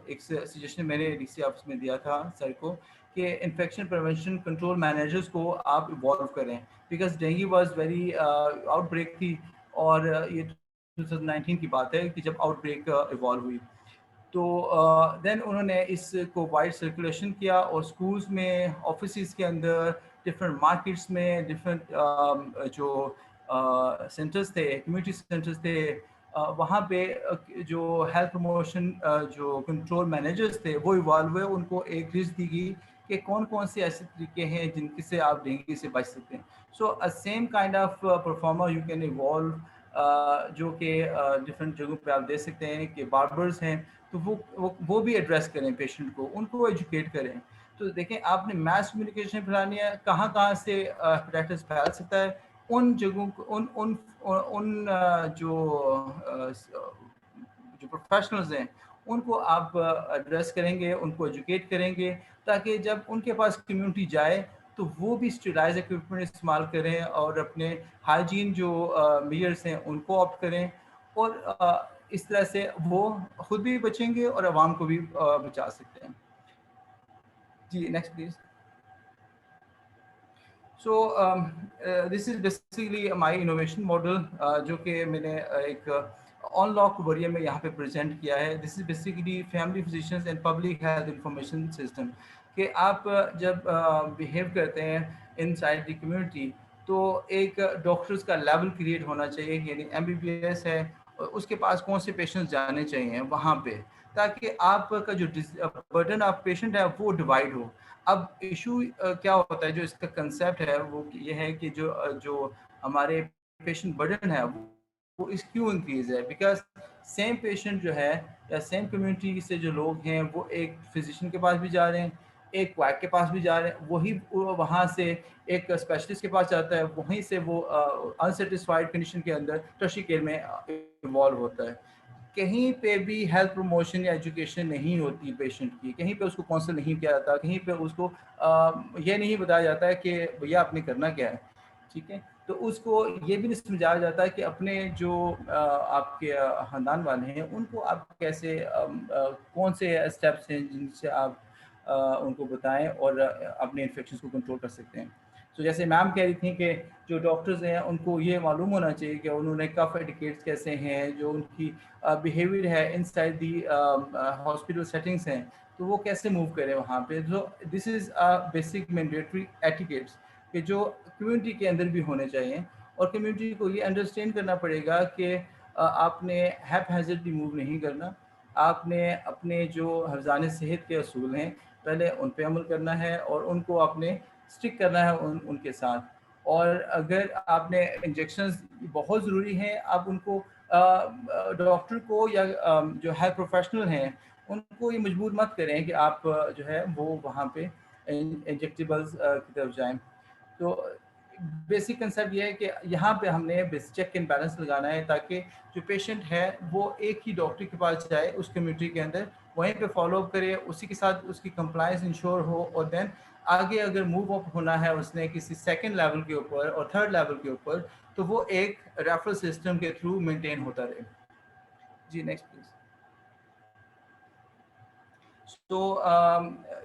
ایک سجیشن میں نے ڈی سی آفس میں دیا تھا سر کو کہ انفیکشن پریونشن کنٹرول مینیجرز کو آپ ایوالو کریں, because dengue was very out break تھی اور یہ 2019 کی بات ہے کہ جب آؤٹ بریک ایوالو ہوئی. تو دین انہوں نے اس کو وائڈ سرکولیشن کیا اور اسکولس میں, آفیسز کے اندر, ڈفرینٹ مارکیٹس میں, ڈفرینٹ جو سینٹرز تھے, کمیونٹی سینٹرز تھے, وہاں پہ جو ہیلتھ پروموشن جو کنٹرول مینیجرز تھے وہ ایوالو ہوئے. ان کو ایک لسٹ دی گئی کہ کون کون سے ایسے طریقے ہیں جن سے آپ ڈینگی سے بچ سکتے ہیں. So same kind of performer you can evolve, جو کہ ڈفرینٹ جگہوں پہ آپ دیکھ سکتے ہیں کہ باربرز ہیں تو وہ بھی ایڈریس کریں پیشنٹ کو, ان کو ایجوکیٹ کریں. تو دیکھیں آپ نے میس کمیونیکیشن پھیلانی ہے, کہاں کہاں سے ہیپیٹائٹس پھیل سکتا ہے, ان جگہوں کو ان جو پروفیشنلز ہیں ان کو آپ ایڈریس کریں گے, ان کو ایجوکیٹ کریں گے, تاکہ جب ان کے پاس کمیونٹی جائے تو وہ بھی اسٹیرائز اکوپمنٹ استعمال کریں اور اپنے ہائیجین جو میئرس ہیں ان کو آپٹ کریں, اور اس طرح سے وہ خود بھی بچیں گے اور عوام کو بھی بچا سکتے ہیں. جی next please. So this is basically my innovation model جو کہ میں نے ایک آن لاک وریا میں یہاں پہ پریزنٹ کیا ہے. This is basically family physicians and public health information system, کہ آپ جب بیہیو کرتے ہیں ان سائڈ دی کمیونٹی تو ایک ڈاکٹرز کا لیول کریٹ ہونا چاہیے, یعنی MBBS ہے اس کے پاس کون سے پیشنٹس جانے چاہیے وہاں پہ, تاکہ آپ کا جو برڈن آف پیشنٹ ہے وہ ڈیوائڈ ہو. اب ایشو کیا ہوتا ہے, جو اس کا کنسیپٹ ہے وہ یہ ہے کہ جو ہمارے پیشنٹ برڈن ہے وہ اس کیوں انکریز ہے؟ بیکاز سیم پیشنٹ جو ہے یا سیم کمیونٹی سے جو لوگ ہیں وہ ایک فزیشین کے پاس بھی جا رہے ہیں, ایک کویک کے پاس بھی جا رہے ہیں, وہی وہاں سے ایک اسپیشلسٹ کے پاس جاتا ہے, وہیں سے وہ انسیٹسفائڈ کنڈیشن کے اندر ٹرشری کیئر میں ایوالو ہوتا ہے. کہیں پہ بھی ہیلتھ پروموشن یا ایجوکیشن نہیں ہوتی پیشنٹ کی, کہیں پہ اس کو کونسل نہیں کیا جاتا, کہیں پہ اس کو یہ نہیں بتایا جاتا ہے کہ بھیا آپ نے کرنا کیا ہے. ٹھیک ہے, تو اس کو یہ بھی نہیں سمجھایا جاتا ہے کہ اپنے جو آپ کے خاندان والے ہیں ان کو آپ کیسے کون سے اسٹیپس ہیں جن سے آپ ان کو بتائیں اور اپنے انفیکشنز کو کنٹرول کر سکتے ہیں. تو جیسے میم کہہ رہی تھیں کہ جو ڈاکٹرز ہیں ان کو یہ معلوم ہونا چاہیے کہ انہوں نے کف ایٹیکیٹس کیسے ہیں, جو ان کی بیہیویئر ہے ان سائڈ دی ہاسپٹل سیٹنگس ہیں تو وہ کیسے موو کریں وہاں پہ. جو دس از بیسک مینڈیٹری ایٹیکیٹس کہ جو کمیونٹی کے اندر بھی ہونے چاہیے, اور کمیونٹی کو یہ انڈرسٹینڈ کرنا پڑے گا کہ آپ نے ہیپ ہیزرڈلی موو نہیں کرنا, آپ نے اپنے جو حفظان صحت کے اصول ہیں پہلے ان پہ عمل کرنا ہے اور ان کو آپ نے اسٹک کرنا ہے ان کے ساتھ. اور اگر آپ نے انجیکشنز بہت ضروری ہیں, آپ ان کو ڈاکٹر کو یا جو ہیلتھ پروفیشنل ہیں ان کو یہ مجبور مت کریں کہ آپ جو ہے وہ وہاں پہ انجیکٹیبلز کی طرف جائیں. تو بیسک کنسیپٹ یہ ہے کہ یہاں پہ ہم نے چیک اینڈ بیلنس لگانا ہے تاکہ جو پیشنٹ ہے وہ ایک ہی ڈاکٹر کے پاس جائے اس کمیونٹی کے اندر, وہیں پہ فالو اپ کرے, اسی کے ساتھ اس کی کمپلائنس انشور ہو, اور دین آگے اگر موو اپ ہونا ہے اس نے کسی سیکنڈ لیول کے اوپر اور تھرڈ لیول کے اوپر تو وہ ایک ریفرل سسٹم کے تھرو مینٹین ہوتا رہے. جی نیکسٹ پلیز. تو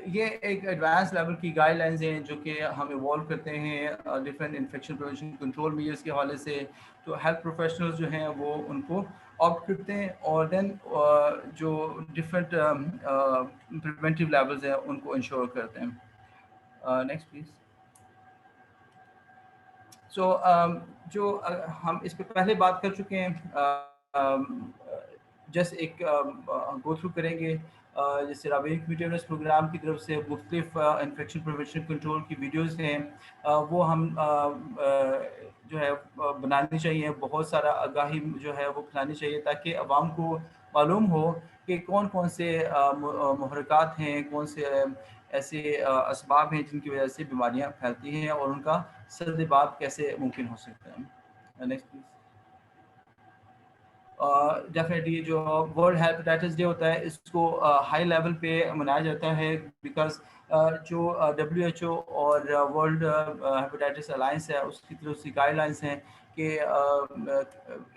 یہ ایک ایڈوانس لیول کی گائیڈ لائنز ہیں جو کہ ہم ایوالو کرتے ہیں different infection prevention control measures کے حوالے سے. تو ہیلتھ پروفیشنلز جو ہیں وہ ان کو آپٹ کرتے ہیں, اور دین جو ڈفرینٹ پریونٹیو لیولز ہیں ان کو انشور کرتے ہیں. Next please. سو جو ہم اس پہ پہلے بات کر چکے ہیں, جسٹ ایک گو تھرو کریں گے. جیسے رابطہ کمیٹی آف پروگرام کی طرف سے مختلف انفیکشن پریونشن کنٹرول کی ویڈیوز ہیں, وہ ہم جو ہے بنانی چاہیے. بہت سارا آگاہی جو ہے وہ پھیلانی چاہیے تاکہ عوام کو معلوم ہو کہ کون کون سے محرکات ہیں, کون سے ایسے اسباب ہیں جن کی وجہ سے بیماریاں پھیلتی ہیں اور ان کا سد باب کیسے ممکن ہو سکتا ہے. Next please. ڈیفینیٹلی جو ورلڈ ہیپیٹائٹس ڈے ہوتا ہے اس کو ہائی لیول پہ منایا جاتا ہے بیکاز جو WHO اور ورلڈ ہیپیٹائٹس الائنس ہے اس کی طرف سے گائیڈ لائنس ہیں کہ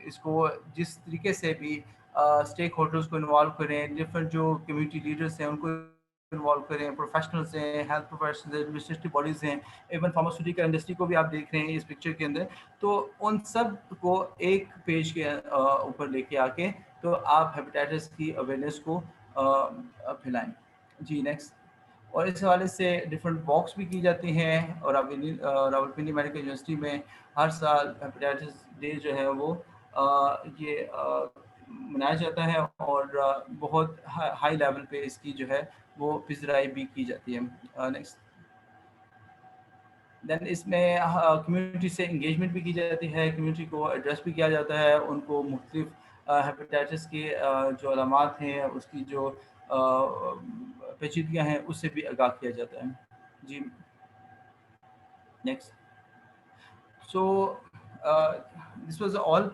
اس کو جس طریقے سے بھی اسٹیک ہولڈرز کو انوالو کریں, ڈفرینٹ جو کمیونٹی لیڈرس ہیں ان کو انوالو کریں, پروفیشنلز ہیں, ہیلتھ پروفیشنلز ہیں, ایڈمنسٹریٹو باڈیز ہیں, ایون فارماسیوٹیکل انڈسٹری کو بھی آپ دیکھ رہے ہیں اس پکچر کے اندر. تو ان سب کو ایک پیج کے اوپر لے کے آ کے تو آپ ہیپیٹائٹس کی اویئرنیس کو پھیلائیں. جی نیکسٹ. اور اس حوالے سے ڈفرینٹ واکس بھی کی جاتی ہیں, اور راولپنڈی میڈیکل یونیورسٹی میں ہر سال ہیپیٹائٹس ڈے جو ہے وہ یہ منایا جاتا ہے, اور بہت ہائی لیول پہ اس کی جو ہے وہ پذیرائی بھی کی جاتی ہے. نیکسٹ. دین اس میں کمیونٹی سے انگیجمنٹ بھی کی جاتی ہے, کمیونٹی کو ایڈریس بھی کیا جاتا ہے, ان کو مختلف ہیپیٹائٹس کے جو علامات ہیں اس کی جو پیچیدگیاں ہیں اس سے بھی آگاہ کیا جاتا ہے. جی next. So this was all.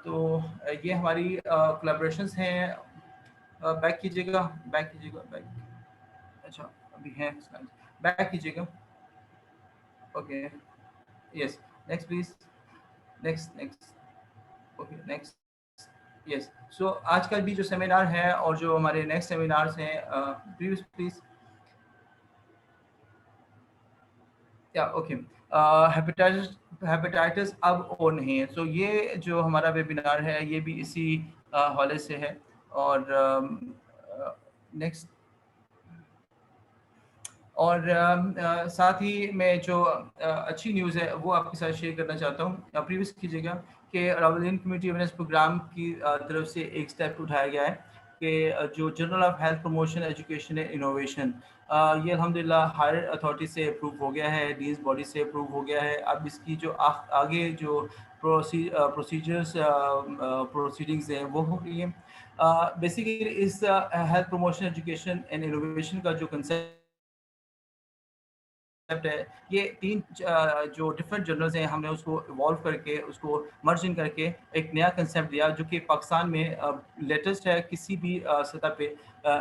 تو یہ ہماری کولیبریشنس ہیں. بیک کیجیے گا, بیک کیجیے گا, بیک. اچھا ابھی ہیں بیک کیجیے گا. Okay yes next please. Next. Okay next. Yes. So آج کا بھی جو سیمینار ہے اور جو ہمارے نیکسٹ سیمینارز ہیں پلیز. یا اوکے. ہیپیٹائٹس اب اور نہیں ہے. سو یہ جو ہمارا ویبینار ہے یہ بھی اسی حوالے سے ہے. اور نیکسٹ. اور ساتھ ہی میں جو اچھی نیوز ہے وہ آپ کے ساتھ شیئر کرنا چاہتا ہوں. پریویس کیجیے گا کہ راولپنڈی کمیونٹی اویئرنیس پروگرام کی طرف سے ایک اسٹیپ اٹھایا گیا ہے کہ جو journal of health promotion education and innovation یہ الحمدللہ ہائر اتھارٹی سے اپروو ہو گیا ہے, ڈینس باڈی سے اپروو ہو گیا ہے. اب اس کی جو آگے جو پروسیڈنگز ہیں وہ ہو گئی ہیں. بیسیکلی اس health promotion education and innovation کا جو کنسیپٹ ہے, یہ 3 جو ڈفرینٹ جرنلز ہیں ہم نے اس کو ایوالو کر کے اس کو مرج ان کر کے ایک نیا کنسیپٹ دیا جو کہ پاکستان میں لیٹسٹ ہے, کسی بھی سطح پہ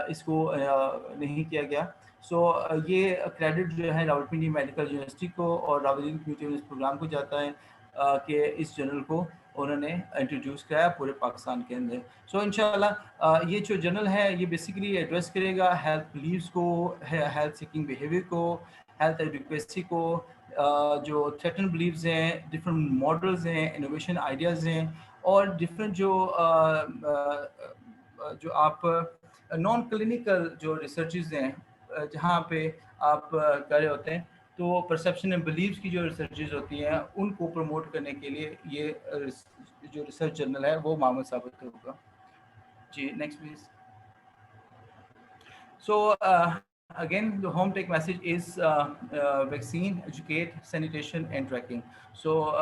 اس کو نہیں کیا گیا. سو یہ کریڈٹ جو ہے راولپنڈی میڈیکل یونیورسٹی کو اور راولپنڈی کمیونٹی اس پروگرام کو جاتا ہے کہ اس جرنل کو انہوں نے انٹروڈیوس کرایا پورے پاکستان کے اندر. سو انشاءاللہ یہ جو جرنل ہے یہ بیسیکلی ایڈریس کرے گا ہیلتھ بلیفس کو, ہیلتھ سیکنگ بیہیویئر کو, ہیلتھ ایڈوکیسی کو, جو تھریٹن بلیفز ہیں, ڈفرینٹ ماڈلز ہیں, انوویشن آئیڈیاز ہیں, اور ڈفرینٹ جو آپ نان کلینکل جو ریسرچز ہیں جہاں پہ آپ کر رہے ہوتے ہیں, تو پرسیپشن اینڈ بلیفس کی جو ریسرچز ہوتی ہیں ان کو پروموٹ کرنے کے لیے یہ جو ریسرچ جرنل ہے وہ معمول ثابت ہوگا. جی next please. So again the home take message is vaccine, educate, sanitation and tracking. So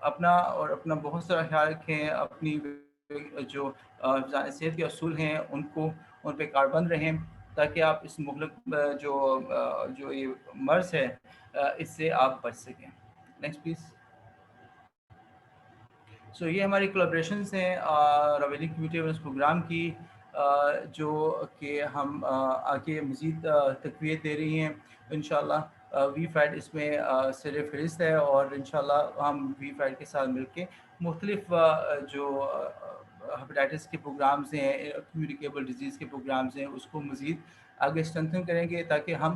اپنا اور اپنا بہت سارا خیال رکھیں, اپنی جو صحت کے اصول ہیں ان پہ کاربند رہیں تاکہ آپ اس مغلق جو یہ مرض ہے اس سے آپ بچ سکیں. Next please. سو یہ ہماری کولیبریشنز ہیں راولپنڈی کمیونٹی اویئرنیس پروگرام کی, جو کہ ہم آگے مزید تقویت دے رہی ہیں انشاءاللہ. وی فائٹ اس میں سر فہرست ہے, اور انشاءاللہ ہم وی فائٹ کے ساتھ مل کے مختلف جو ہیپیٹائٹس کے پروگرامز ہیں, کمیونیکیبل ڈیزیز کے پروگرامز ہیں, اس کو مزید آگے اسٹرینتھن کریں گے تاکہ ہم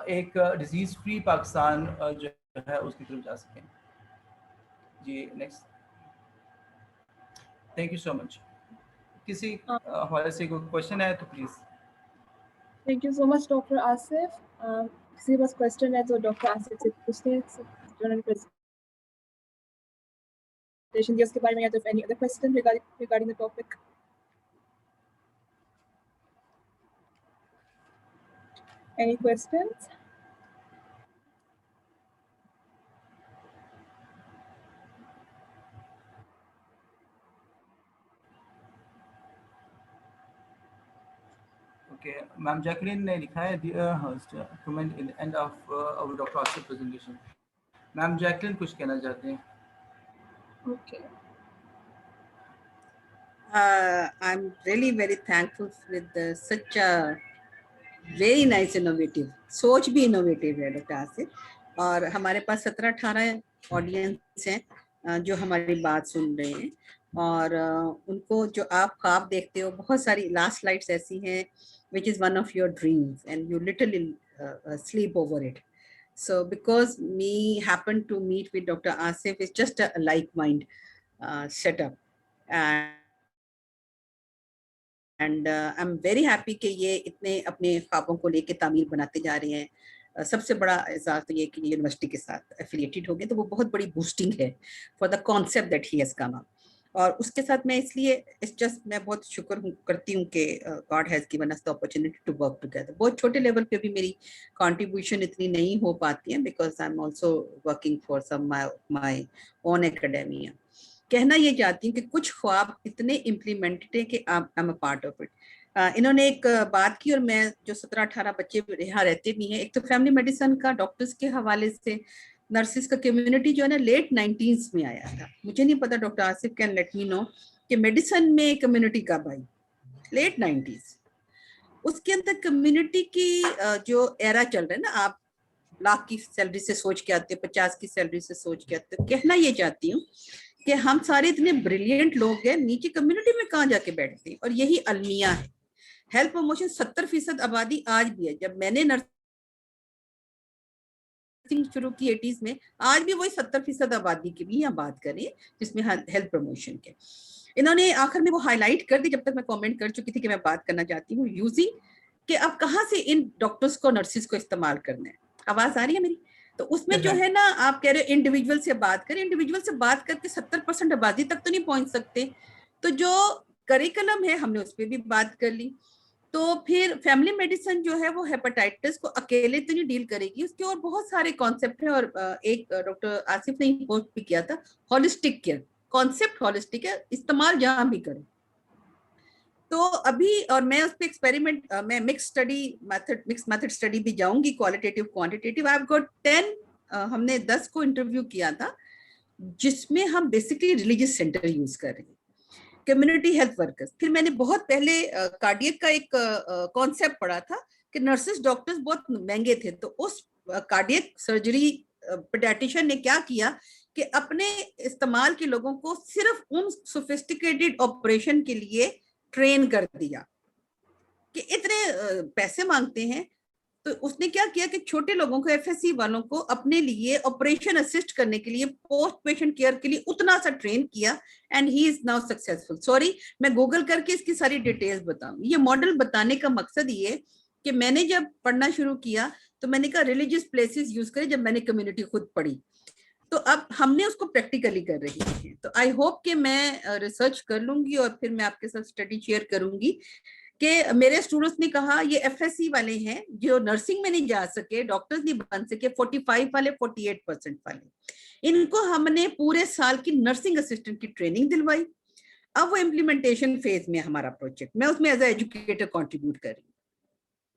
ایک ڈیزیز فری پاکستان جو ہے اس کی طرف جا سکیں. جی نیکسٹ. تھینک یو سو مچ. کسی حوالے سے کوئی کوشچن ہے تو please. Thank you so much, Dr. Asif. کسی بس کوشچن ہے تو ڈاکٹر آصف سے پوچھتے ہیں جنرل پریزنٹیشن کے اس کے بارے میں, یا تو any other question regarding the topic. Any questions? Okay, Ma'am Jacqueline نے لکھا ہے dear host, comment in the end of our Dr. Asif presentation. Ma'am Jacqueline کچھ کہنا چاہتے ہیں. Okay. I'm really very thankful with such a very nice innovative, سوچ بھی innovative ہے ڈاکٹر آصف. اور ہمارے پاس 17-18 آڈینس ہیں جو ہماری بات سن رہے ہیں, اور ان کو جو آپ خواب دیکھتے ہو, بہت ساری لاسٹ لائٹس ایسی ہیں which is one of your dreams and you literally sleep over it. So because me happened to meet with Dr. Asif, is just a like mind setup, and I'm very happy کہ یہ اتنے اپنے خوابوں کو لے کے تعمیر بناتے جا رہے ہیں. سب سے بڑا اعزاز تو یہ کہ یونیورسٹی کے ساتھ ایفیلیٹڈ ہو گئے, تو وہ بہت بڑی بوسٹنگ ہے for the concept that he has come up. اور اس کے ساتھ میں اس لیے میں بہت شکر کرتی ہوں کہ God has given us the opportunity to work together. بہت چھوٹے لیول پہ بھی میری کنٹریبیوشن اتنی نہیں ہو پاتی ہے because I am also working for some my own academia. کہنا یہ چاہتی ہوں کہ کچھ خواب اتنے امپلیمنٹڈ ہیں کہ I am a part of it. انہوں نے ایک بات کی, اور میں جو 17-18 بچے یہاں رہتے بھی ہیں, ایک تو فیملی میڈیسن کا ڈاکٹرز کے حوالے سے نرسز کا کمیونٹی جو ہے نا لیٹ 90s میں آیا تھا. مجھے نہیں پتا, doctor Asif can let me know کہ میڈیسن میں کمیونٹی کب آئی. Late 90s. اس کے اندر کمیونٹی کی جو ایرا چل رہا ہے نا, آپ 1,00,000 کی سیلری سے سوچ کے آتے, 50 کی سیلری سے سوچ کے آتے. کہنا یہ چاہتی ہوں کہ ہم سارے اتنے بریلینٹ لوگ ہیں, نیچے کمیونٹی میں کہاں جا کے بیٹھتے ہیں, اور یہی المیہ ہے. ہیلتھ پروموشن 70% آبادی آج بھی ہے. جب میں نے نرسنگ شروع کی 80s میں, آج بھی وہی 70% آبادی کی بھی یہاں بات کریں جس میں ہیلتھ پروموشن کے. انہوں نے آخر میں وہ ہائی لائٹ کر دی, جب تک میں کامنٹ کر چکی تھی کہ میں بات کرنا چاہتی ہوں, یوزنگ کہ اب کہاں سے ان ڈاکٹرز کو نرسز کو استعمال کرنا ہے. آواز آ رہی ہے میری؟ تو اس میں جو ہے نا, آپ کہہ رہے ہیں انڈیویجول سے بات کریں. انڈیویجول سے بات کر کے 70% آبادی تک تو نہیں پہنچ سکتے. تو جو کریکلم ہے ہم نے اس پہ بھی بات کر لی. تو پھر فیملی میڈیسن جو ہے وہ ہیپاٹائٹس کو اکیلے تو نہیں ڈیل کرے گی, اس کے اور بہت سارے کانسیپٹ ہیں, اور ایک ڈاکٹر آصف نے پوسٹ بھی کیا تھا, ہولسٹک کیئر کانسیپٹ, ہولسٹک ہے, استعمال جہاں بھی کریں. تو ابھی اور میں اس پہ ایکسپیریمنٹ, میں مکس میتھڈ اسٹڈی بھی جاؤں گی, qualitative quantitative. I have got 10, ہم نے 10 کو انٹرویو کیا تھا, جس میں ہم بیسکلی ریلیجیس سینٹر یوز کر رہے ہیں, کمیونٹی ہیلتھ ورکرز. پھر میں نے بہت پہلے کارڈیک کا ایک کانسیپٹ پڑھا تھا کہ نرسز ڈاکٹرز بہت مہنگے تھے, تو اس کارڈیک سرجری پیڈیاٹیشین نے کیا کیا کہ اپنے استعمال کے لوگوں کو صرف ان سوفسٹیکیٹڈ آپریشن کے لیے ٹرین کر دیا کہ اتنے پیسے مانگتے ہیں. تو اس نے کیا کیا کہ چھوٹے لوگوں کو, ایف ایس سی والوں کو اپنے لیے آپریشن اسسٹ کرنے کے لیے, پوسٹ پیشنٹ کیئر کے لیے اتنا سا ٹرین کیا, and he is now successful. Sorry میں گوگل کر کے اس کی ساری ڈیٹیلز بتاؤں. یہ ماڈل بتانے کا مقصد یہ کہ میں نے جب پڑھنا شروع کیا تو میں نے کہا ریلیجیس پلیسز یوز کریں, جب میں نے کمیونٹی خود پڑھی تو اب ہم نے اس کو پریکٹیکلی کر رہی ہیں. تو آئی ہوپ کہ میں ریسرچ کر لوں گی اور پھر میں آپ کے ساتھ اسٹڈی شیئر کروں گی کہ میرے اسٹوڈنٹس نے کہا یہ ایف ایس سی والے ہیں جو نرسنگ میں نہیں جا سکے, ڈاکٹرز نہیں بن سکے, 45 والے 48% والے, ان کو ہم نے پورے سال کی نرسنگ اسسٹنٹ کی ٹریننگ دلوائی. اب وہ امپلیمنٹیشن فیز میں ہمارا پروجیکٹ, میں اس میں ایز اے ایجوکیٹر کنٹریبیوٹ کر رہی ہوں.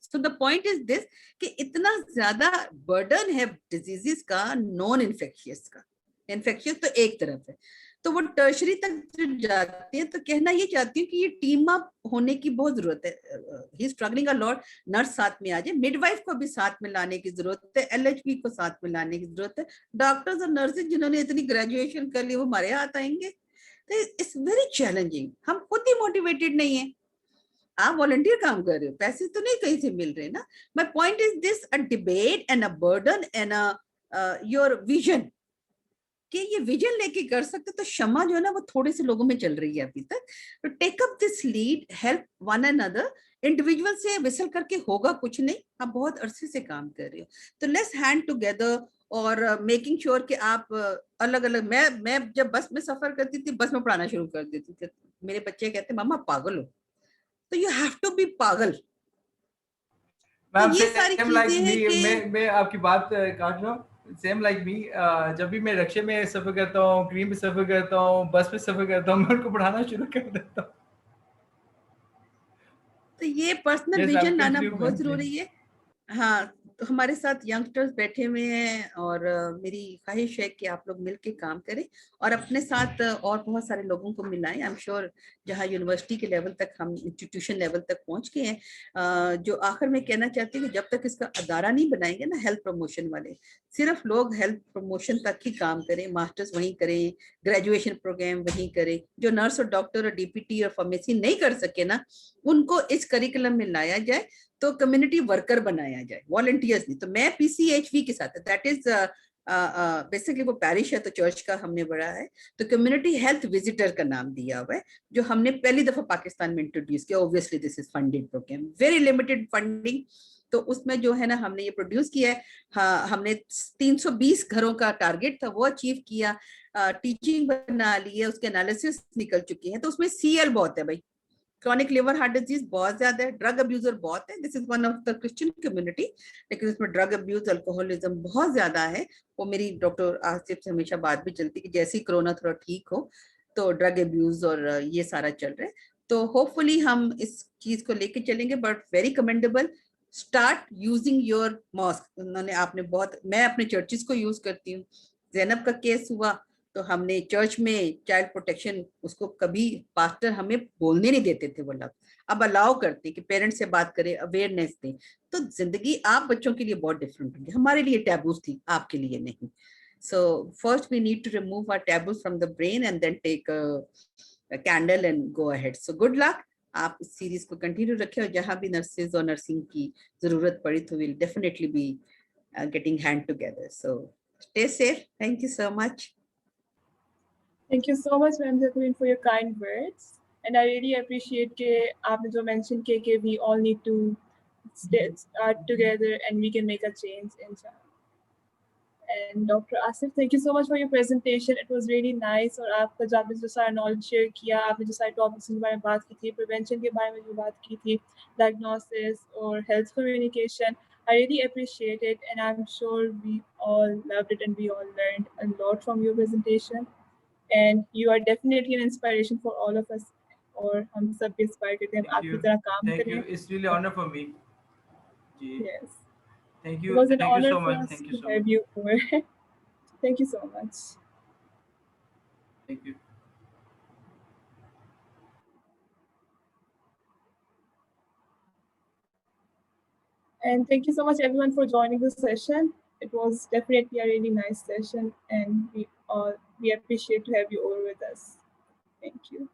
سو دا پوائنٹ از دس کہ اتنا زیادہ برڈن ہے ڈیزیز کا, نان انفیکشیس کا. انفیکشیس تو ایک طرف ہے, تو وہ ٹرشری تک جو جاتے ہیں, تو کہنا یہ چاہتی ہوں کہ یہ ٹیم اپ ہونے کی بہت ضرورت ہے. ہی اسٹرگلنگ اے لاٹ, نرس ساتھ میں آ جائے, مڈ وائف کو بھی ساتھ میں لانے کی ضرورت ہے, ایل ایچ پی کو ساتھ میں لانے کی ضرورت ہے. ڈاکٹرز اور نرسز جنہوں نے اتنی گریجویشن کر لی وہ ہمارے ہاتھ آئیں گے. اٹس ویری چیلنجنگ, ہم خود ہی موٹیویٹیڈ نہیں ہیں. آپ والنٹیئر کام کر رہے ہو, پیسے تو نہیں کہیں سے مل رہے نا. My point is this, a debate and a burden and your vision, کہ یہ ویژن لے کے کر سکتے. تو شمع جو ہے نا وہ تھوڑے سے لوگوں میں چل رہی ہے ابھی تک. تو take up this lead, help one and other. Individual سے وسل کر کے ہوگا کچھ نہیں, آپ بہت عرصے سے کام کر رہے ہو, تو لیٹس ہینڈ ٹوگیدر اور میکنگ شیور کہ آپ الگ الگ. میں جب بس میں سفر کرتی تھی, بس میں پڑھانا شروع کر دیتی تھی, میرے بچے کہتے ماما پاگل ہو. تو یو ہیو ٹو بی پاگل. میم یہ ساری سیم لائک چیزیں ہیں کہ میں آپ کی بات کاٹ رہا ہوں. سیم لائک می, جب بھی میں رکشے میں سفر کرتا ہوں, ٹرین میں سفر کرتا ہوں, بس میں سفر کرتا ہوں, میں ان کو پڑھانا شروع کر دیتا ہوں. تو یہ پرسنل ویژن لانا بہت ضروری ہے. ہاں, تو ہمارے ساتھ ینگسٹرز بیٹھے ہوئے ہیں, اور میری خواہش ہے کہ آپ لوگ مل کے کام کریں اور اپنے ساتھ اور بہت سارے لوگوں کو ملائیں. آئی ایم شیور جہاں یونیورسٹی کے لیول تک ہم انسٹیٹیوشن لیول تک پہنچ گئے ہیں. جو آخر میں کہنا چاہتی ہوں کہ جب تک اس کا ادارہ نہیں بنائیں گے نا ہیلتھ پروموشن والے, صرف لوگ ہیلتھ پروموشن تک ہی کام کریں, ماسٹرز وہیں کریں, گریجویشن پروگرام وہیں کریں, جو نرس اور ڈاکٹر اور ڈی پی ٹی اور فارمیسی نہیں کر سکے نا, ان کو اس کریکولم میں لایا جائے, تو کمیونٹی ورکر بنایا جائے, والنٹیئرز نہیں. تو میں پی سی ایچ وی کے ساتھ, دیٹ از بیسکلی وہ پیرش ہے تو چرچ کا ہم نے بڑھا ہے, تو کمیونٹی ہیلتھ وزٹر کا نام دیا ہوا ہے, جو ہم نے پہلی دفعہ پاکستان میں انٹروڈیوس کیا. Obviously this is funded programme, very limited funding. تو اس میں جو ہے نا ہم نے یہ پروڈیوس کیا ہے. ہاں, ہم نے 320 گھروں کا ٹارگیٹ تھا وہ اچیو کیا, ٹیچنگ بنا لی ہے, اس کے انالیسس نکل چکی ہیں. تو اس میں سی ایل بہت ہے بھائی, کرونک لیور ہارٹ ڈیزیز بہت زیادہ ہے, ڈرگ ابیوزر بہت ہے. This is one of the Christian community, لیکن اس میں ڈرگ ابیوز, الکوہولزم بہت زیادہ ہے. وہ میری ڈاکٹر آصف سے ہمیشہ بات بھی چلتی کہ جیسے ہی کرونا تھوڑا ٹھیک ہو تو ڈرگ ابیوز اور یہ سارا چل رہا ہے. تو ہوپ فلی ہم اس چیز کو لے کے چلیں گے, but very commendable. Start using your mask. انہوں نے آپ نے بہت, میں اپنے چرچز کو یوز کرتی ہوں. زینب کا کیس ہوا تو ہم نے چرچ میں چائلڈ پروٹیکشن, اس کو کبھی پاسٹر ہمیں بولنے نہیں دیتے تھے وہ لفظ, اب الاؤ کرتے کہ پیرنٹس سے بات کریں, اویئرنیس دیں. تو زندگی آپ بچوں کے لیے بہت ڈفرینٹ ہوگی, ہمارے لیے ٹیبوز تھی, آپ کے لیے نہیں. So first we need to remove our taboos from the brain and then take candle and go ahead. So good luck, آپ اس سیریز کو کنٹینیو رکھیں, اور جہاں بھی نرسز اور نرسنگ کی ضرورت پڑی تو will definitely be getting hand together. So stay safe. Thank you so much. Thank you so much, Ma'am Jacqueline, for your kind words. And I really appreciate کہ آپ نے جو mention کہ we all need to start together and we can make a change, inshallah. And Dr. Asif, thank you so much for your presentation. It was really nice. اور آپ کا جب جو سارا نالج شیئر کیا، آپ نے جو سارے ٹاپکس کے بارے میں بات کی تھی، پریونشن کے بارے میں جو بات کی تھی، ڈائگنوسس اور health communication. I really appreciate it, and I'm sure we all loved it and we all learned a lot from your presentation. And you are definitely an inspiration for all of us. اور ہم سب بھی inspire کرتے ہیں آپ کی طرح کام Thank کریں. you. It's really an honor for me. Yes. Thank It you. was an Thank you honor so for much. us Thank you to so have much. you over. Thank you so much. Thank you. And thank you so much everyone for joining this session. It was definitely a really nice session, and we appreciate to have you over with us. Thank you.